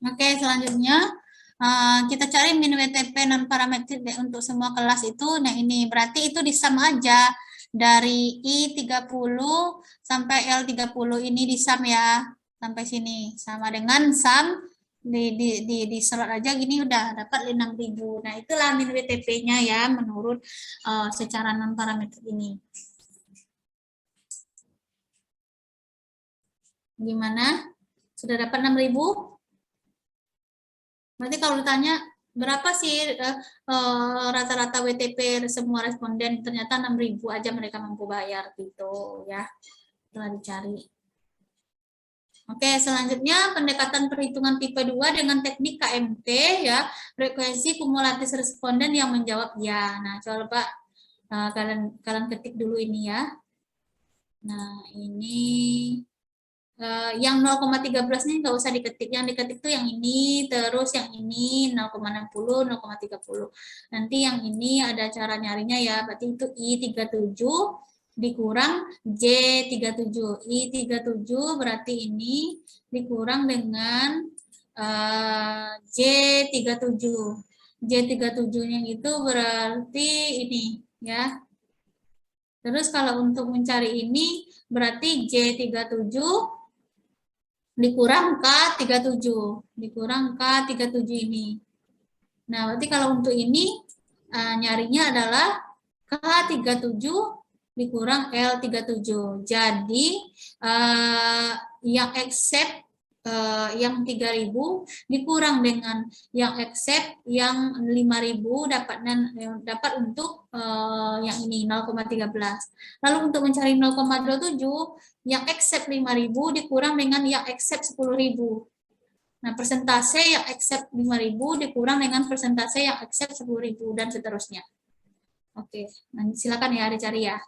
Oke, selanjutnya kita cari min WTP non parametrik untuk semua kelas itu. Nah, ini berarti itu disum aja dari I30 sampai L30 ini disum ya. Sampai sini sama dengan sum di slot aja gini udah dapat 6.000. Nah, itulah min WTP-nya ya menurut secara non parametrik ini. Gimana? Sudah dapat 6.000? Berarti kalau ditanya berapa sih rata-rata WTP semua responden, ternyata 6.000 aja mereka mampu bayar gitu ya. Setelah dicari. Oke, selanjutnya pendekatan perhitungan tipe 2 dengan teknik KMT ya, frekuensi kumulatif responden yang menjawab ya. Nah, coba kalian ketik dulu ini ya. Nah, ini yang 0,13-nya nggak usah diketik. Yang diketik tuh yang ini, terus yang ini 0,60, 0,30. Nanti yang ini ada cara nyarinya ya. Berarti itu I37 dikurang J37. I37 berarti ini dikurang dengan J37. J37-nya itu berarti ini ya. Terus kalau untuk mencari ini berarti J37 dikurang K37. Dikurang K37 ini. Nah, berarti kalau untuk ini nyarinya adalah K37 dikurang L37. Jadi yang accept yang 3.000 dikurang dengan yang accept yang 5.000 dapat untuk yang ini 0,13. Lalu untuk mencari 0,27 yang accept 5.000 dikurang dengan yang accept 10.000. Nah, persentase yang accept 5.000 dikurang dengan persentase yang accept 10.000 dan seterusnya. Oke, nanti silakan ya dicari ya.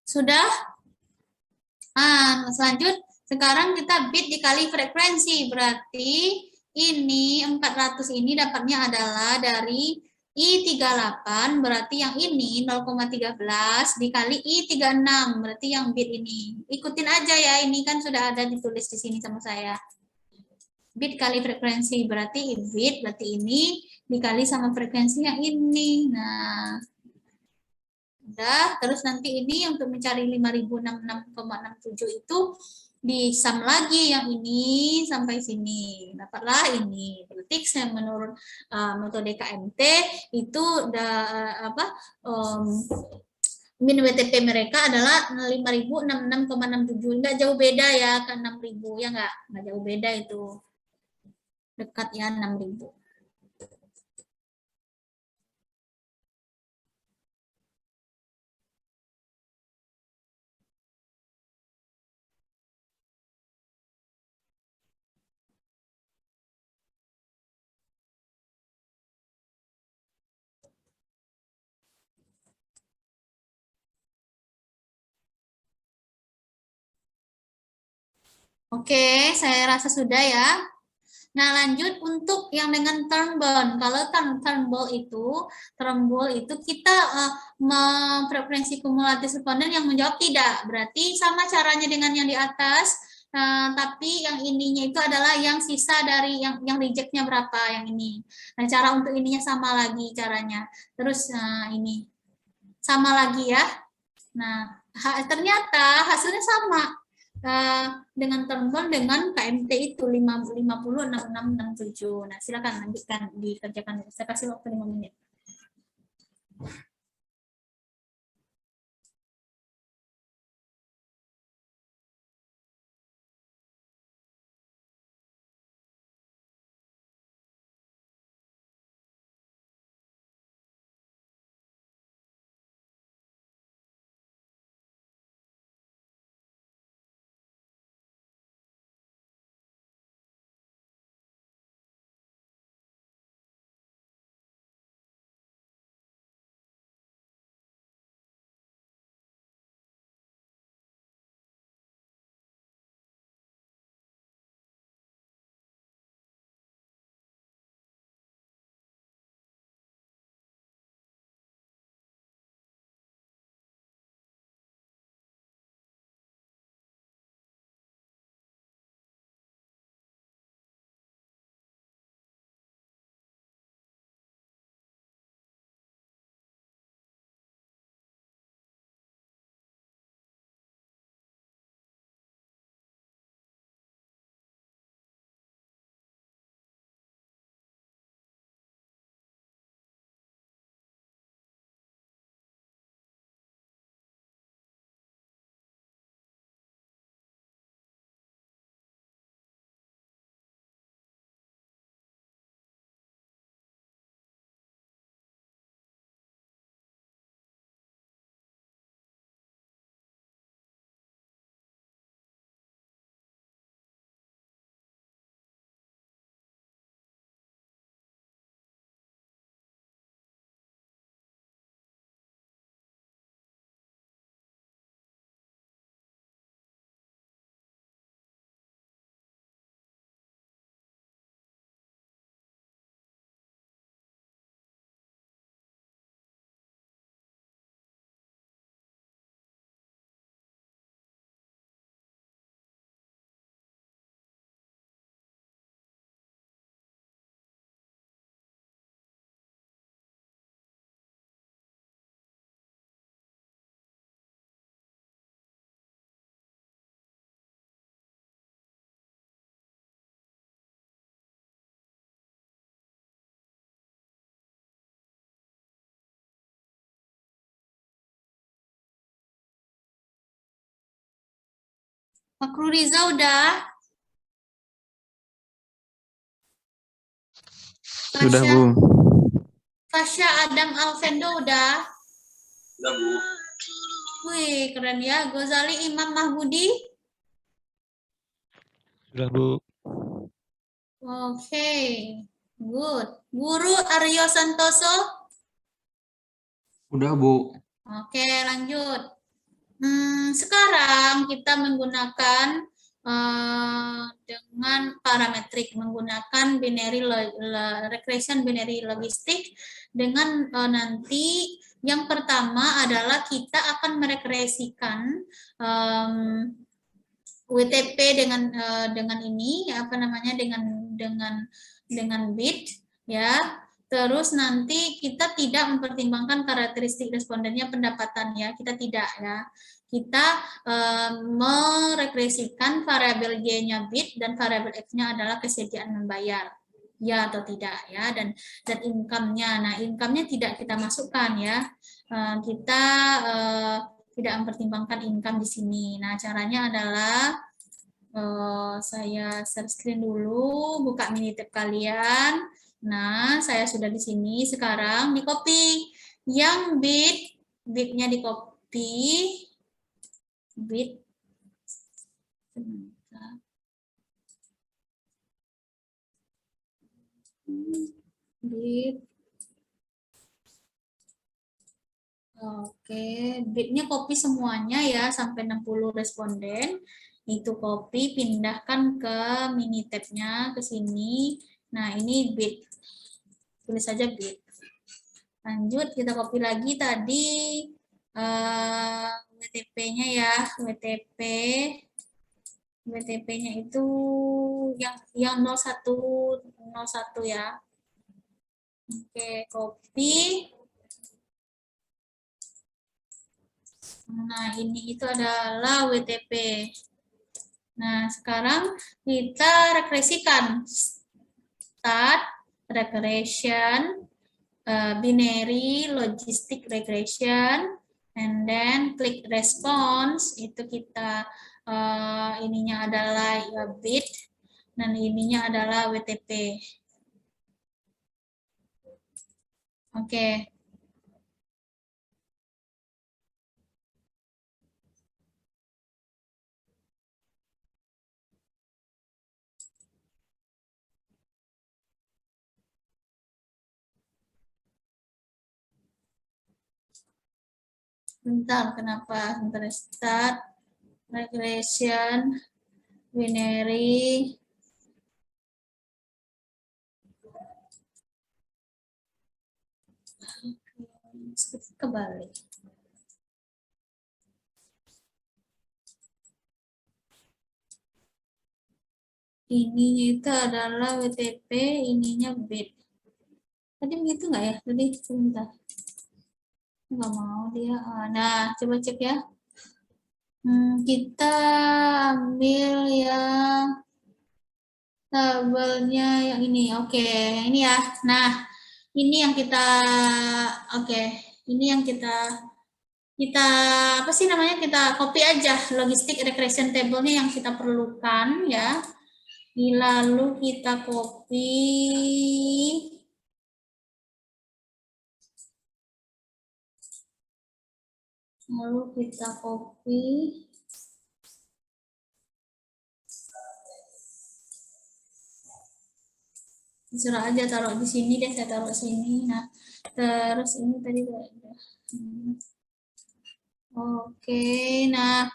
Sudah? Selanjut, sekarang kita bit dikali frekuensi. Berarti ini 400 ini dapatnya adalah dari I38, berarti yang ini 0,13 dikali I36, berarti yang bit ini. Ikutin aja ya, ini kan sudah ada ditulis di sini sama saya. Bit kali frekuensi, berarti bit, berarti ini dikali sama frekuensi yang ini. Nah, udah, terus nanti ini untuk mencari 5.066,67 itu disam lagi yang ini sampai sini. Dapatlah ini. Berarti yang menurut metode KMT itu min WTP mereka adalah 5.066,67. Enggak jauh beda ya ke 6.000 ya, enggak jauh beda itu. Dekat ya 6.000. Oke, saya rasa sudah ya. Nah, lanjut untuk yang dengan term bond. Kalau term bond itu kita frekuensi kumulatif responden yang menjawab tidak. Berarti sama caranya dengan yang di atas, tapi yang ininya itu adalah yang sisa dari yang rejectnya berapa yang ini. Nah, cara untuk ininya sama lagi caranya. Terus ini sama lagi ya. Nah, ternyata hasilnya sama. Dengan term bond dengan KMT itu 50, 66, 67. Nah, silakan lanjutkan dikerjakan. Saya kasih waktu 5 menit. Makruliza udah? Sudah, Fasya, Bu. Fasya Adam Alvendo udah? Udah, Bu. Wih, keren ya. Gozali Imam Mahmudi? Sudah, Bu. Oke, good. Guru Aryo Santoso? Udah, Bu. Oke, lanjut. Sekarang kita menggunakan dengan parametrik, menggunakan regression binary logistik dengan nanti yang pertama adalah kita akan meregresikan WTP dengan ini apa namanya dengan bit ya. Terus nanti kita tidak mempertimbangkan karakteristik respondennya, pendapatannya, kita tidak ya. Kita meregresikan variabel Y-nya bit dan variabel X-nya adalah kesediaan membayar. Ya atau tidak ya, dan income-nya. Nah, income-nya tidak kita masukkan ya. Kita tidak mempertimbangkan income di sini. Nah, caranya adalah saya share screen dulu, buka Minitab kalian. Nah, saya sudah di sini. Sekarang di copy yang bitnya di copy, bit. Bit. Oke, bitnya copy semuanya ya, sampai 60 responden. Itu copy, pindahkan ke Minitab-nya, ke sini. Nah, ini bit. Tulis saja bit. Lanjut, kita copy lagi tadi WTP-nya ya, WTP-nya itu yang 01 ya. Oke, copy. Nah, ini itu adalah WTP. Nah, sekarang kita regresikan. Start regression, binary logistic regression, and then click response. Itu kita ininya adalah bit dan ininya adalah WTP. Oke. Bentar, kenapa? Bentar, start regression binary kebalik. Ininya itu adalah WTP, ininya bit. Tadi begitu nggak ya? Tadi sebentar. Nggak mau dia. Nah, coba cek ya. Kita ambil yang tabelnya yang ini. Oke, ini ya. Nah, ini yang kita ini yang kita apa sih namanya? Kita copy aja logistic regression table-nya yang kita perlukan ya. Lalu kita copy terserah aja, taruh di sini deh, saya taruh sini. Nah, terus ini tadi udah. Oke, nah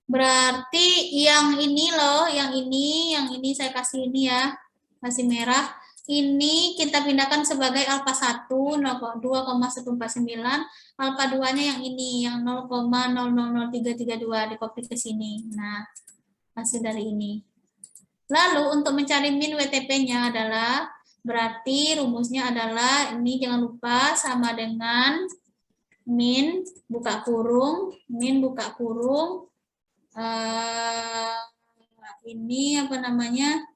berarti yang ini loh, yang ini saya kasih ini ya, kasih merah. Ini kita pindahkan sebagai alpha 1 2,149, alpha 2-nya yang ini, yang 0,000332 di copy ke sini. Nah, hasil dari ini. Lalu untuk mencari min WTP-nya adalah, berarti rumusnya adalah, ini jangan lupa sama dengan min buka kurung, ini apa namanya,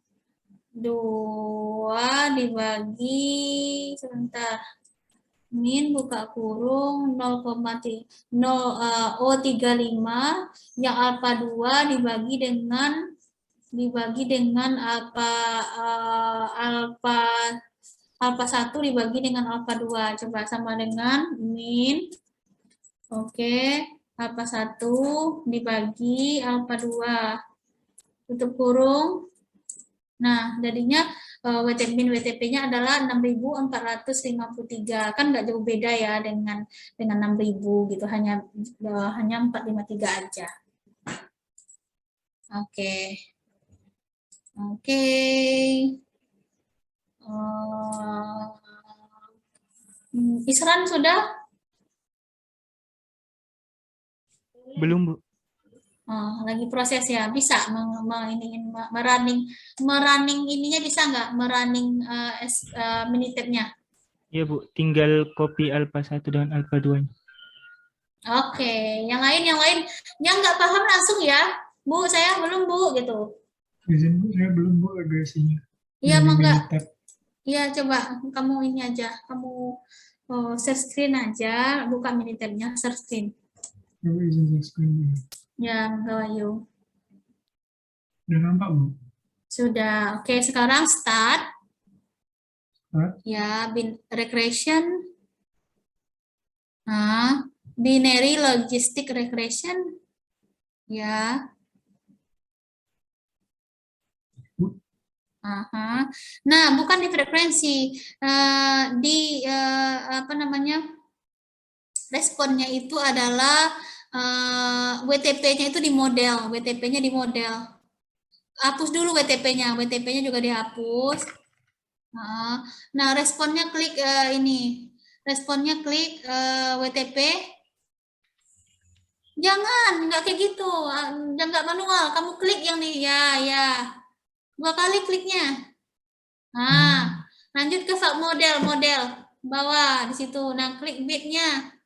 2 dibagi, sebentar, min buka kurung 0,0 O35 yang alfa 2 dibagi dengan alfa 1 dibagi dengan alfa 2. Coba sama dengan min. Oke, alfa 1 dibagi alfa 2. Tutup kurung. Nah, jadinya min WTP-nya adalah 6.453. Kan nggak jauh beda ya dengan 6.000 gitu, hanya 453 aja. Oke. Oke. Isran sudah? Belum, Bu. Oh, lagi proses ya, bisa merunning ininya bisa nggak? Merunning Minitab-nya? Iya, Bu. Tinggal copy alpha 1 dengan alpha 2. Oke, yang lain yang nggak paham langsung ya, Bu, saya belum Bu gitu. Izin Bu, saya belum Bu regresinya. Iya, Yang mangga. Minitab. Iya, coba kamu ini aja, kamu share screen aja, buka Minitab-nya, share screen. Coba izin share screen dulu. Ya, mangga Wayu. Udah nampak Bu? Sudah. Oke, sekarang start. Start. Ya, regression. Nah, binary logistic regression. Ya. Aha. Nah, bukan di frekuensi, apa namanya, responnya itu adalah WTP-nya itu di model, WTP-nya di model. Hapus dulu WTP-nya, WTP-nya juga dihapus. Nah, responnya klik ini, responnya klik WTP. Jangan, nggak kayak gitu, nggak manual. Kamu klik yang di, ya. 2 kali kliknya. Nah, lanjut ke model bawah di situ. Nah, klik bitnya.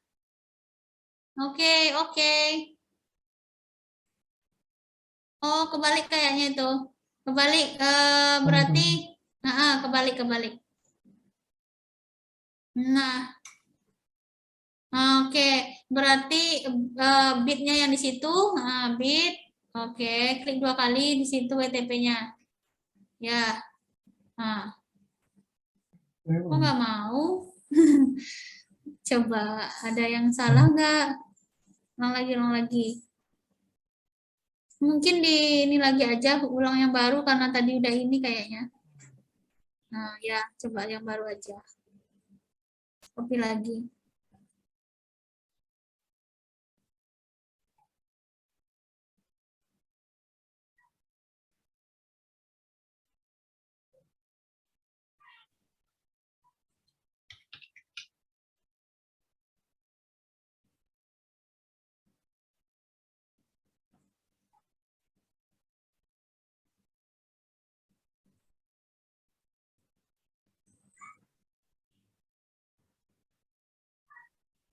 Oke. Oh, kebalik kayaknya itu. Kebalik berarti kebalik. Nah, oke, berarti bitnya yang di situ, bit. Oke, klik 2 kali di situ WTP-nya. Ya. Nah, kok nggak mau? Coba ada yang salah nggak? Ulang lagi. Mungkin di ini lagi aja, ulang yang baru karena tadi udah ini kayaknya. Nah, ya, coba yang baru aja. Copy lagi.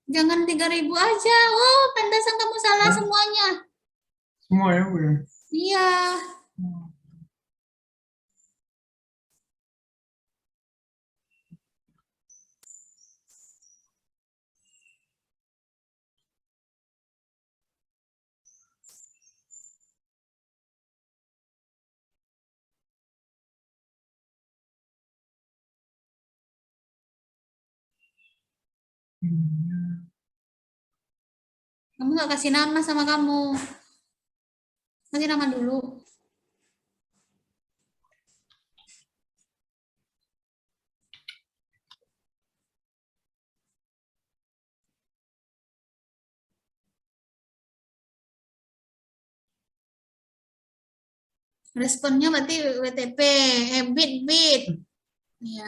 Jangan 3.000 aja. Oh, pantasan kamu salah semuanya. Semua ya Bu ya? Iya. Kamu nggak kasih nama sama kamu. Kasih nama dulu. Responnya berarti WTP, bit. Ya.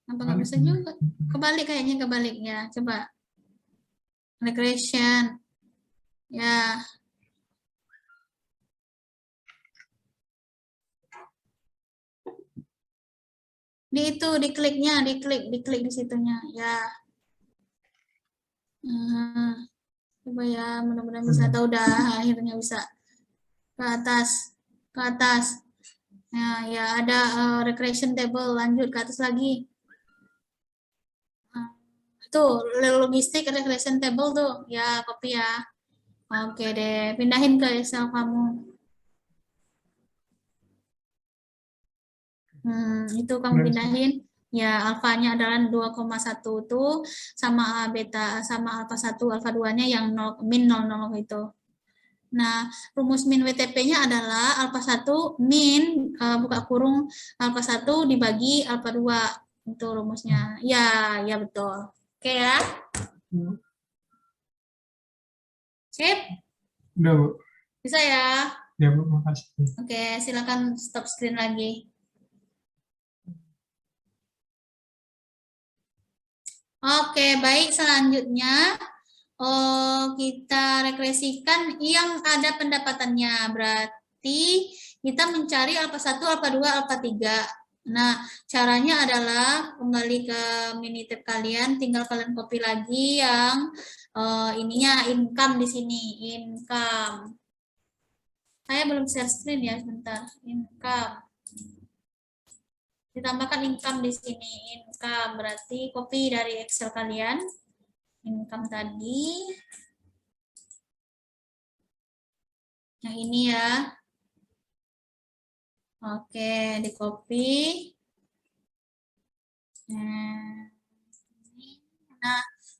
Apa nggak bisa juga? Kebalik ya. Coba. Regression. Ya. Diklik di situnya. Ya. Coba ya, mudah-mudahan bisa. Tahu dah, akhirnya bisa ke atas. ke atas. Nah, ya ada regression table, lanjut ke atas lagi. Nah, tuh logistik regression table tuh, ya copy ya. Oke deh, pindahin ke Excel kamu. Itu kamu Udah, pindahin. Ya, alfanya adalah 2,1 tuh sama beta sama alfa 1, alfa 2-nya yang 0, min 00 itu. Nah, rumus min WTP-nya adalah alfa 1 min buka kurung alfa 1 dibagi alfa 2. Itu rumusnya. Ya, ya betul. Oke ya. Sip? udah Bu. Bisa ya? Ya Bu, makasih. Oke, silakan stop screen lagi. Oke, baik. Selanjutnya kita regresikan yang ada pendapatannya. Berarti kita mencari alfa 1, alfa 2, alfa 3. Nah, caranya adalah kembali ke Minitab kalian, tinggal kalian copy lagi yang ininya income di sini, income. Saya belum share screen ya, sebentar. Income. Ditambahkan income di sini, income berarti copy dari Excel kalian. Income tadi. Yang ini ya. Oke, di copy. Nah,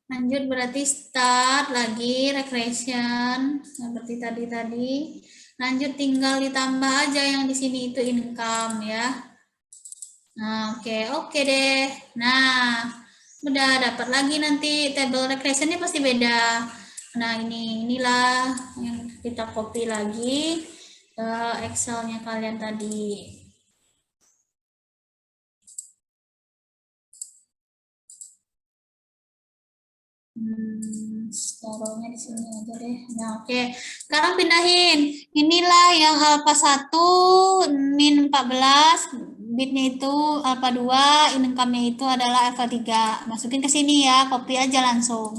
lanjut berarti start lagi regression seperti tadi. Lanjut tinggal ditambah aja yang di sini itu income ya. Nah, oke deh. Nah, udah dapat lagi nanti table regressionnya pasti beda. Nah, inilah yang kita copy lagi ke Excel-nya kalian tadi. Taruhnya di sini aja deh. Nah, oke. Sekarang pindahin. Inilah yang alfa 1 min 14, bitnya itu alfa 2, income-nya itu adalah alfa 3. Masukin ke sini ya, copy aja langsung.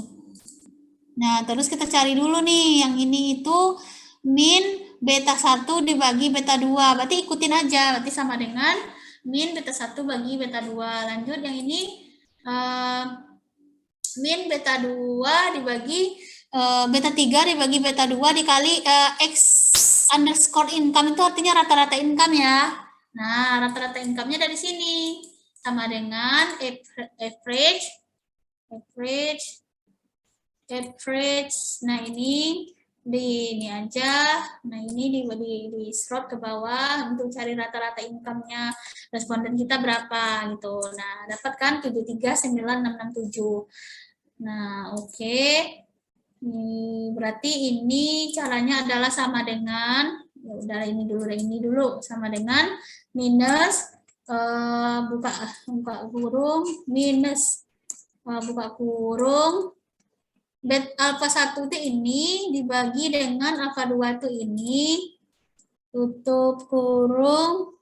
Nah, terus kita cari dulu nih, yang ini itu min beta 1 dibagi beta 2. Berarti ikutin aja, berarti sama dengan min beta 1 bagi beta 2. Lanjut, yang ini min beta 2 dibagi beta 3 dibagi beta 2 dikali X underscore income itu artinya rata-rata income ya. Nah, rata-rata income-nya dari sini. Sama dengan average. Nah, ini aja. Nah, ini di scroll ke bawah untuk cari rata-rata income-nya responden kita berapa gitu. Nah, dapat kan 739667. Nah, oke. Berarti ini caranya adalah sama dengan, ya udah ini dulu sama dengan minus buka kurung minus buka kurung bet alfa 1 itu ini dibagi dengan alfa 2 itu ini tutup kurung.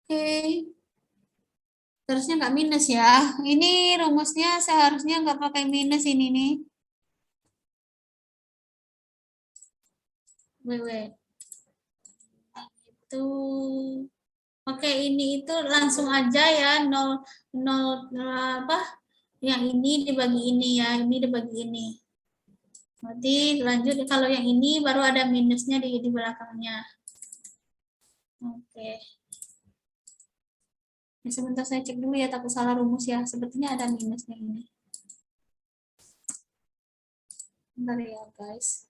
Oke. Terusnya nggak minus ya. Ini rumusnya seharusnya nggak pakai minus ini nih. Wait. Itu. Oke, ini itu langsung aja ya 0 apa? Yang ini dibagi ini ya, ini dibagi ini. Berarti lanjut kalau yang ini baru ada minusnya di belakangnya. Oke. Ya, sebentar saya cek dulu ya, takut salah rumus ya. Sepertinya ada minusnya ini. Bentar ya guys.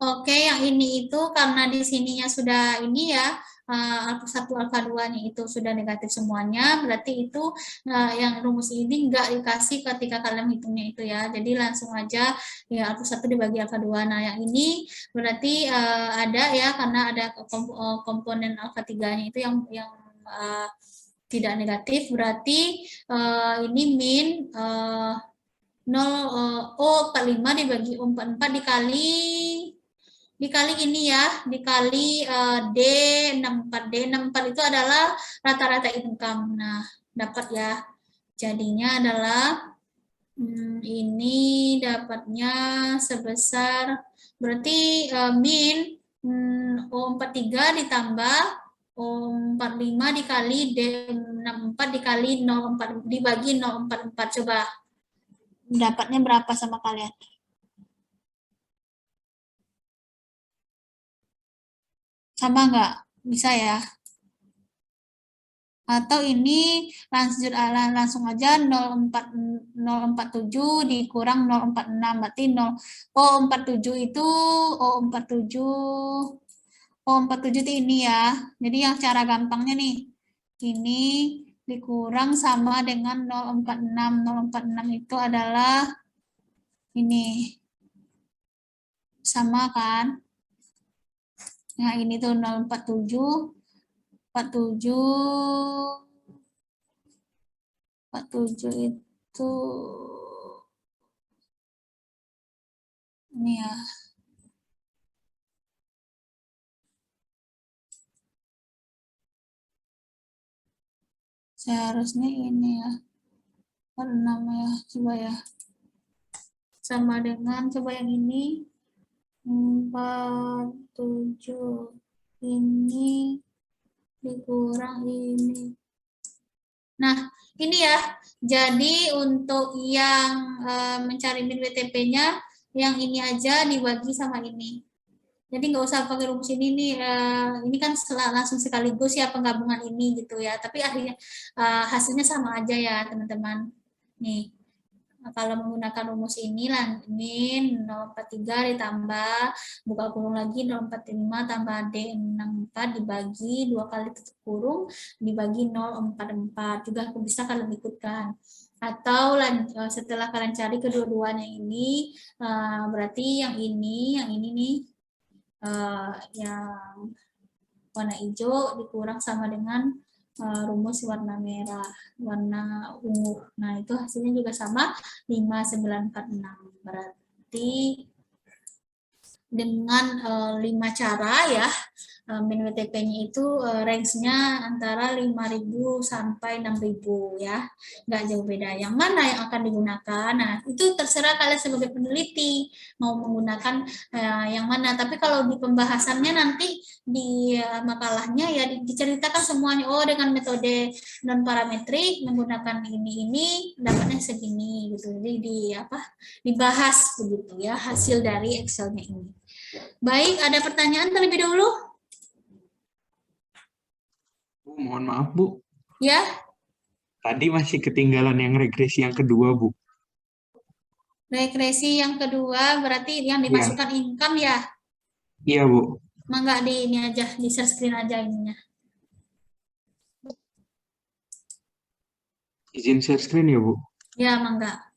Oke, yang ini itu karena di sininya sudah ini ya, alfa 1, alfa 2-nya itu sudah negatif semuanya, berarti itu yang rumus ini enggak dikasih ketika kalian hitungnya itu ya. Jadi langsung aja ya alfa 1 dibagi alfa 2. Nah, yang ini berarti ada ya, karena ada komponen alfa 3-nya itu yang tidak negatif, berarti ini min 0, O45 dibagi O44 dikali ini ya, dikali D64. D64 itu adalah rata-rata income. Nah, dapat ya. Jadinya adalah ini dapatnya sebesar, berarti min O43 ditambah O45 dikali D64 dikali 0,4 dibagi 0,44. Coba dapatnya berapa sama kalian? Sama nggak? Bisa ya? Atau ini langsung aja 047 dikurang 046, berarti 0, O47 itu ini ya. Jadi yang cara gampangnya nih, ini dikurang sama dengan 046. 046 itu adalah ini. Sama kan? Nah, ini tuh 047 itu ini ya. Seharusnya ini ya. 6 ya, coba ya. Sama dengan, coba yang ini. 47 ini dikurang ini. Nah, ini ya. Jadi untuk yang mencari min WTP-nya, yang ini aja dibagi sama ini. Jadi nggak usah pakai rumus ini nih. Ini kan langsung sekaligus ya penggabungan ini gitu ya. Tapi akhirnya hasilnya sama aja ya teman-teman. Nih. Kalau menggunakan rumus ini, min 043 ditambah, buka kurung lagi 045 tambah D64 dibagi 2 kali tutup kurung, dibagi 044. Juga bisa kalian ikutkan. Atau setelah kalian cari kedua-duanya ini, berarti yang ini nih, yang warna hijau dikurang sama dengan rumus warna merah, warna ungu. Nah, itu hasilnya juga sama 5946. Berarti dengan 5 cara ya, min WTP-nya itu range-nya antara 5.000 sampai 6.000 ya, nggak jauh beda. Yang mana yang akan digunakan? Nah, itu terserah kalian sebagai peneliti mau menggunakan yang mana. Tapi kalau di pembahasannya nanti di makalahnya ya diceritakan semuanya. Oh, dengan metode non parametrik menggunakan ini dapatnya segini gitu. Jadi dibahas begitu ya hasil dari Excel-nya ini. Baik, ada pertanyaan terlebih dahulu? Bu, mohon maaf, Bu. Ya, Tadi masih ketinggalan yang regresi yang kedua, Bu. regresi yang kedua berarti yang dimasukkan income ya? Iya, Bu. Mangga di ini aja, di share screen aja ininya. Izin share screen ya, Bu. Ya, mangga.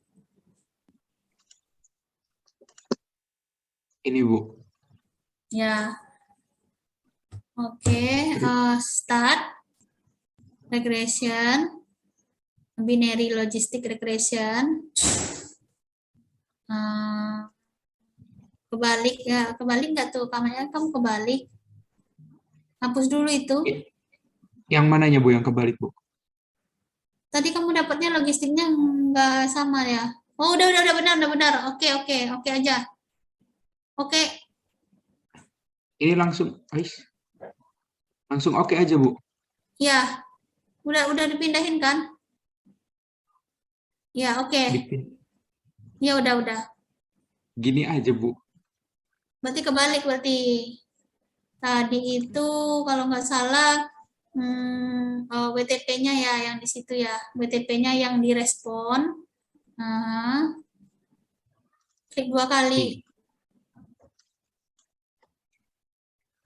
Ini, Bu. Ya. Oke, start regression, binary logistic regression. Kebalik ya, kebalik nggak tuh kameranya? Kamu kebalik. Hapus dulu itu. Yang mananya, Bu, yang kebalik, Bu? Tadi kamu dapatnya logistiknya nggak sama ya? Oh, udah benar. Oke aja. Oke. Ini langsung oke aja, Bu. Ya. Udah dipindahin kan? Ya, oke. Ya, udah. Gini aja, Bu. Berarti kebalik berarti. Tadi itu kalau nggak salah WTP-nya ya yang di situ ya. WTP-nya yang direspon. Klik 2 kali.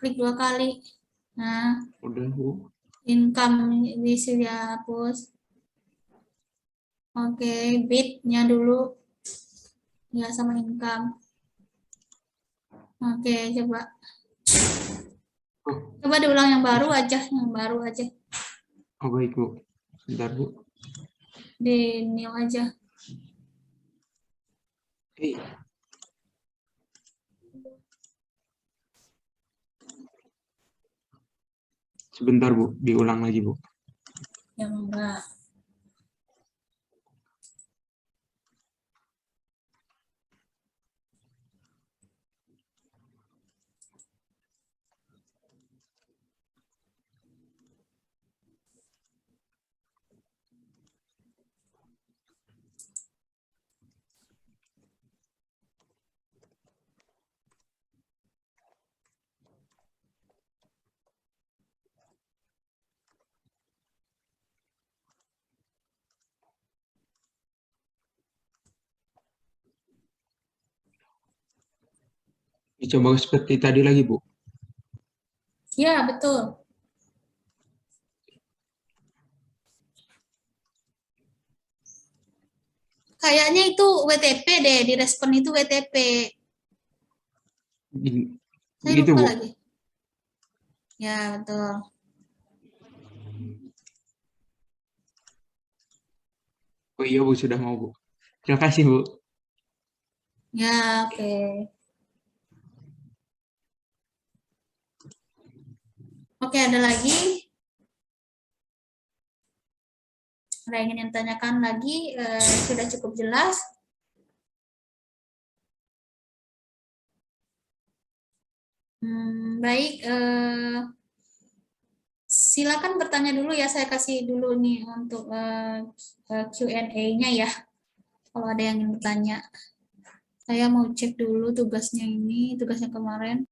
Klik 2 kali. Nah, Udah, Bu. income di sini hapus. Oke, bit-nya dulu. Ya, sama income. Oke, coba. Oh, Coba diulang yang baru aja. oh baik, Bu. Sebentar, Bu. Di new aja. Eh, sebentar, Bu. Diulang lagi, Bu. Ya, enggak. Dicoba seperti tadi lagi, Bu. Ya, betul. Kayaknya itu WTP deh, di respon itu WTP. Saya Begitu, lupa Bu. lagi. Ya, betul. Oh iya, Bu. Sudah mau, Bu. Terima kasih, Bu. Ya, oke. Oke, ada lagi? Ada yang ingin tanyakan lagi? Sudah cukup jelas? Baik. Silakan bertanya dulu ya. Saya kasih dulu nih untuk Q&A-nya ya. Kalau ada yang ingin bertanya. Saya mau cek dulu tugasnya ini, tugasnya kemarin.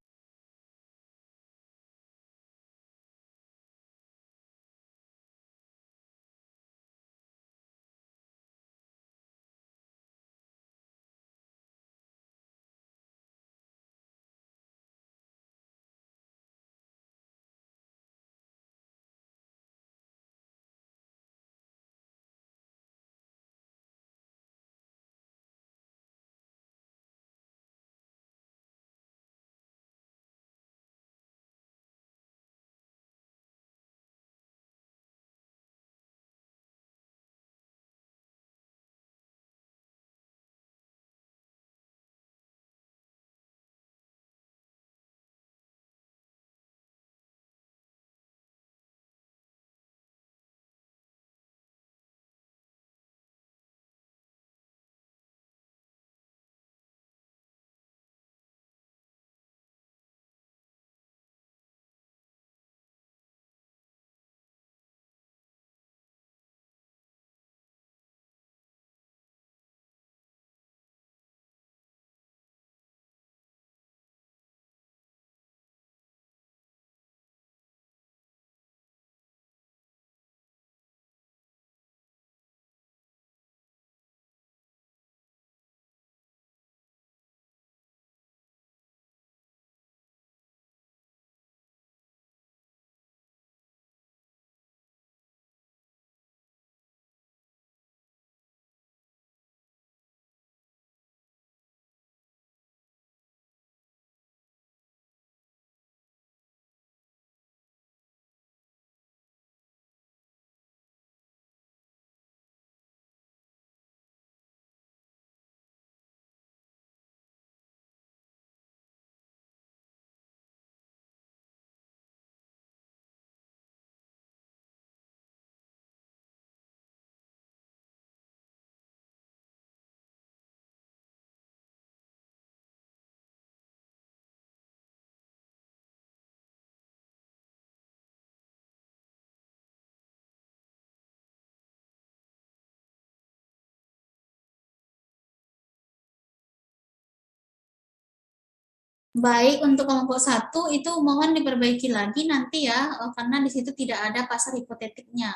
Baik, untuk kelompok 1 itu mohon diperbaiki lagi nanti ya, karena di situ tidak ada pasar hipotetiknya.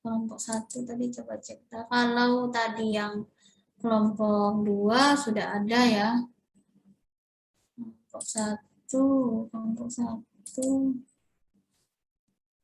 Kelompok 1 tadi coba cek. Kalau tadi yang kelompok 2 sudah ada ya. Kelompok 1. kelompok 1.